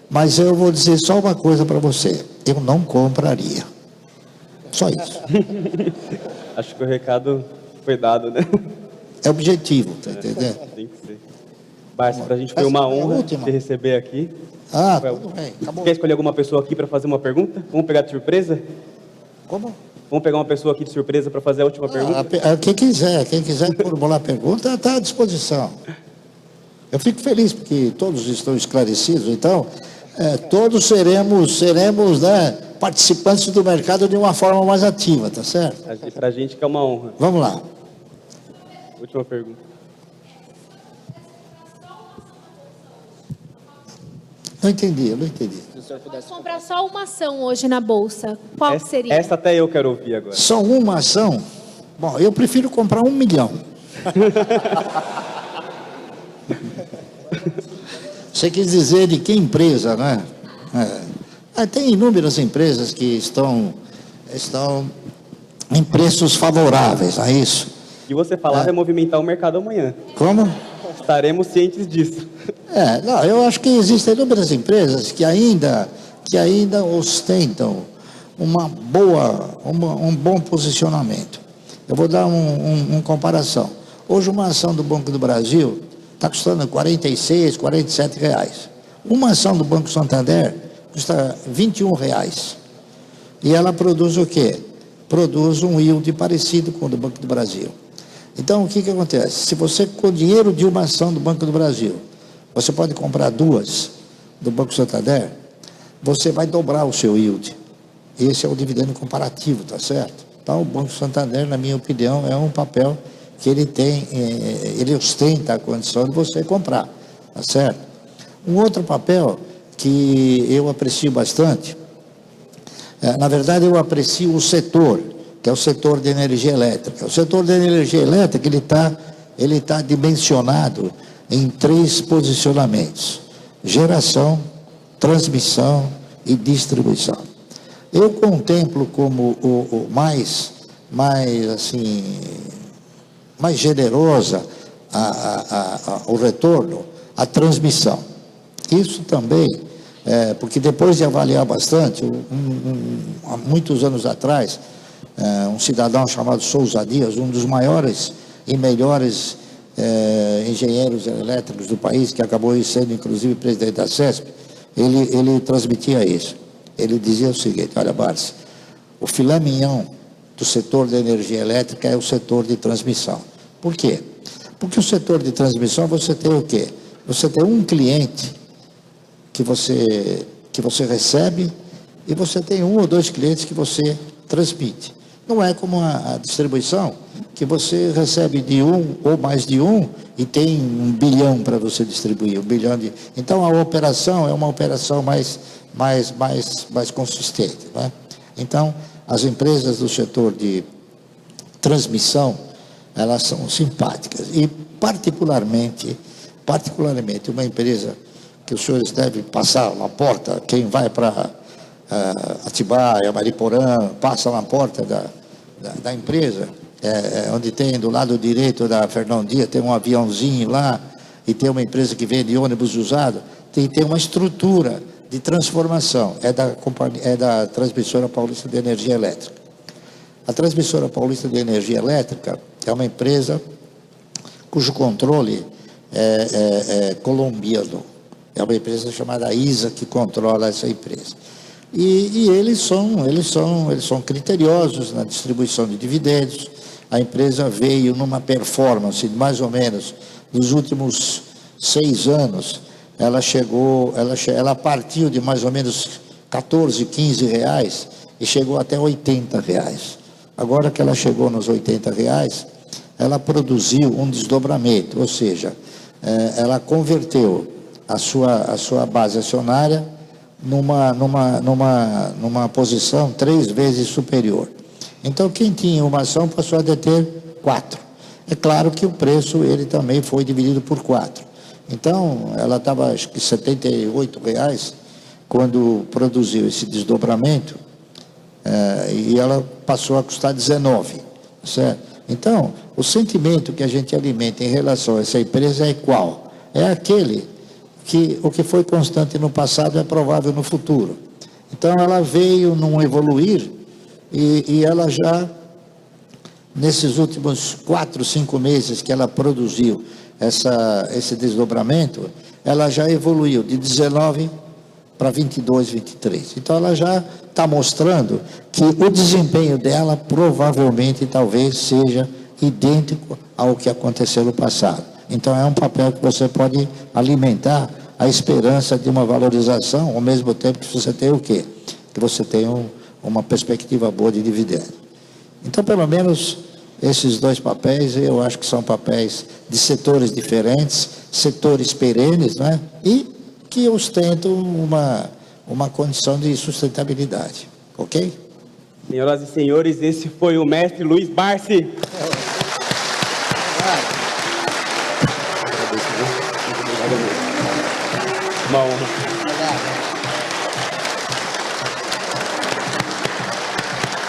Mas eu vou dizer só uma coisa para você: eu não compraria. Só isso. Acho que o recado foi dado, né? É objetivo, tá entendendo? Tem que ser. Barça, para a gente foi uma honra te receber aqui. Tudo bem. Acabou. Quer escolher alguma pessoa aqui para fazer uma pergunta? Vamos pegar de surpresa? Como? Vamos pegar uma pessoa aqui de surpresa para fazer a última pergunta? Quem quiser formular pergunta, está à disposição. Eu fico feliz porque todos estão esclarecidos, então todos seremos né, participantes do mercado de uma forma mais ativa, tá certo? Para a gente que é uma honra. Vamos lá. Última pergunta. Não entendi. Se o senhor pudesse comprar só uma ação hoje na Bolsa, qual seria? Essa até eu quero ouvir agora. Só uma ação? Bom, eu prefiro comprar 1 milhão. Você quis dizer de que empresa, né? Tem inúmeras empresas que estão em preços favoráveis, não é isso? E você falava é movimentar o mercado amanhã. Como? Estaremos cientes disso. Não, eu acho que existem inúmeras empresas que ainda ostentam um bom posicionamento. Eu vou dar uma comparação. Hoje uma ação do Banco do Brasil está custando R$ 46, R$ 47 reais. Uma ação do Banco Santander custa R$ 21 reais. E ela produz o quê? Produz um yield parecido com o do Banco do Brasil. Então, o que acontece? Se você, com o dinheiro de uma ação do Banco do Brasil, você pode comprar 2 do Banco Santander, você vai dobrar o seu yield. Esse é o dividendo comparativo, tá certo? Então, o Banco Santander, na minha opinião, é um papel que ele ostenta a condição de você comprar, tá certo? Um outro papel que eu aprecio bastante, na verdade, eu aprecio o setor, que é o setor de energia elétrica. O setor de energia elétrica, ele tá dimensionado em 3 posicionamentos: geração, transmissão e distribuição. Eu contemplo como o mais generosa o retorno, a transmissão. Isso também, porque depois de avaliar bastante, há muitos anos atrás, um cidadão chamado Souza Dias, um dos maiores e melhores engenheiros elétricos do país, que acabou sendo inclusive presidente da CESP, ele transmitia isso. Ele dizia o seguinte: olha, Barça, o filé mignon do setor da energia elétrica é o setor de transmissão. Por quê? Porque o setor de transmissão você tem o quê? Você tem um cliente que você recebe e você tem 1 ou 2 clientes que você transmite. Não é como a distribuição, que você recebe de um ou mais de um e tem 1 bilhão para você distribuir, 1 bilhão de... Então, a operação é uma operação mais consistente, né? Então, as empresas do setor de transmissão, elas são simpáticas. E, particularmente uma empresa que os senhores devem passar na porta, quem vai para Atibaia, Mariporã, passa na porta da empresa, onde tem do lado direito da Fernão Dias, tem um aviãozinho lá, e tem uma empresa que vende ônibus usado, tem uma estrutura de transformação, é da Transmissora Paulista de Energia Elétrica. A Transmissora Paulista de Energia Elétrica é uma empresa cujo controle é colombiano. É uma empresa chamada ISA que controla essa empresa. E eles são criteriosos na distribuição de dividendos. A empresa veio numa performance de mais ou menos nos últimos 6 anos. Ela partiu de mais ou menos 14, 15 reais e chegou até 80 reais. Agora que ela chegou nos 80 reais, ela produziu um desdobramento, ou seja, ela converteu a sua base acionária numa posição 3 vezes superior. Então, quem tinha uma ação passou a deter 4. É claro que o preço ele também foi dividido por 4. Então, ela estava, acho que R$ 78,00 quando produziu esse desdobramento, e ela passou a custar 19, certo? Então, o sentimento que a gente alimenta em relação a essa empresa é qual? É aquele que o que foi constante no passado é provável no futuro. Então, ela veio num evoluir e ela já, nesses últimos 4, 5 meses que ela produziu esse desdobramento, ela já evoluiu de 19 para 22, 23. Então, ela já está mostrando que o desempenho dela provavelmente talvez seja idêntico ao que aconteceu no passado. Então, é um papel que você pode alimentar a esperança de uma valorização, ao mesmo tempo que você tem o quê? Que você tem uma perspectiva boa de dividendo. Então, pelo menos, esses 2 papéis, eu acho que são papéis de setores diferentes, setores perenes, né? E que ostentam uma condição de sustentabilidade. Ok? Senhoras e senhores, esse foi o mestre Luiz Barsi. Uma honra.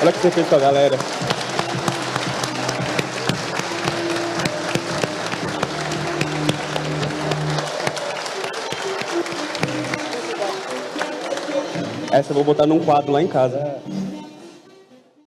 Olha o que você fez com a galera. Essa eu vou botar num quadro lá em casa.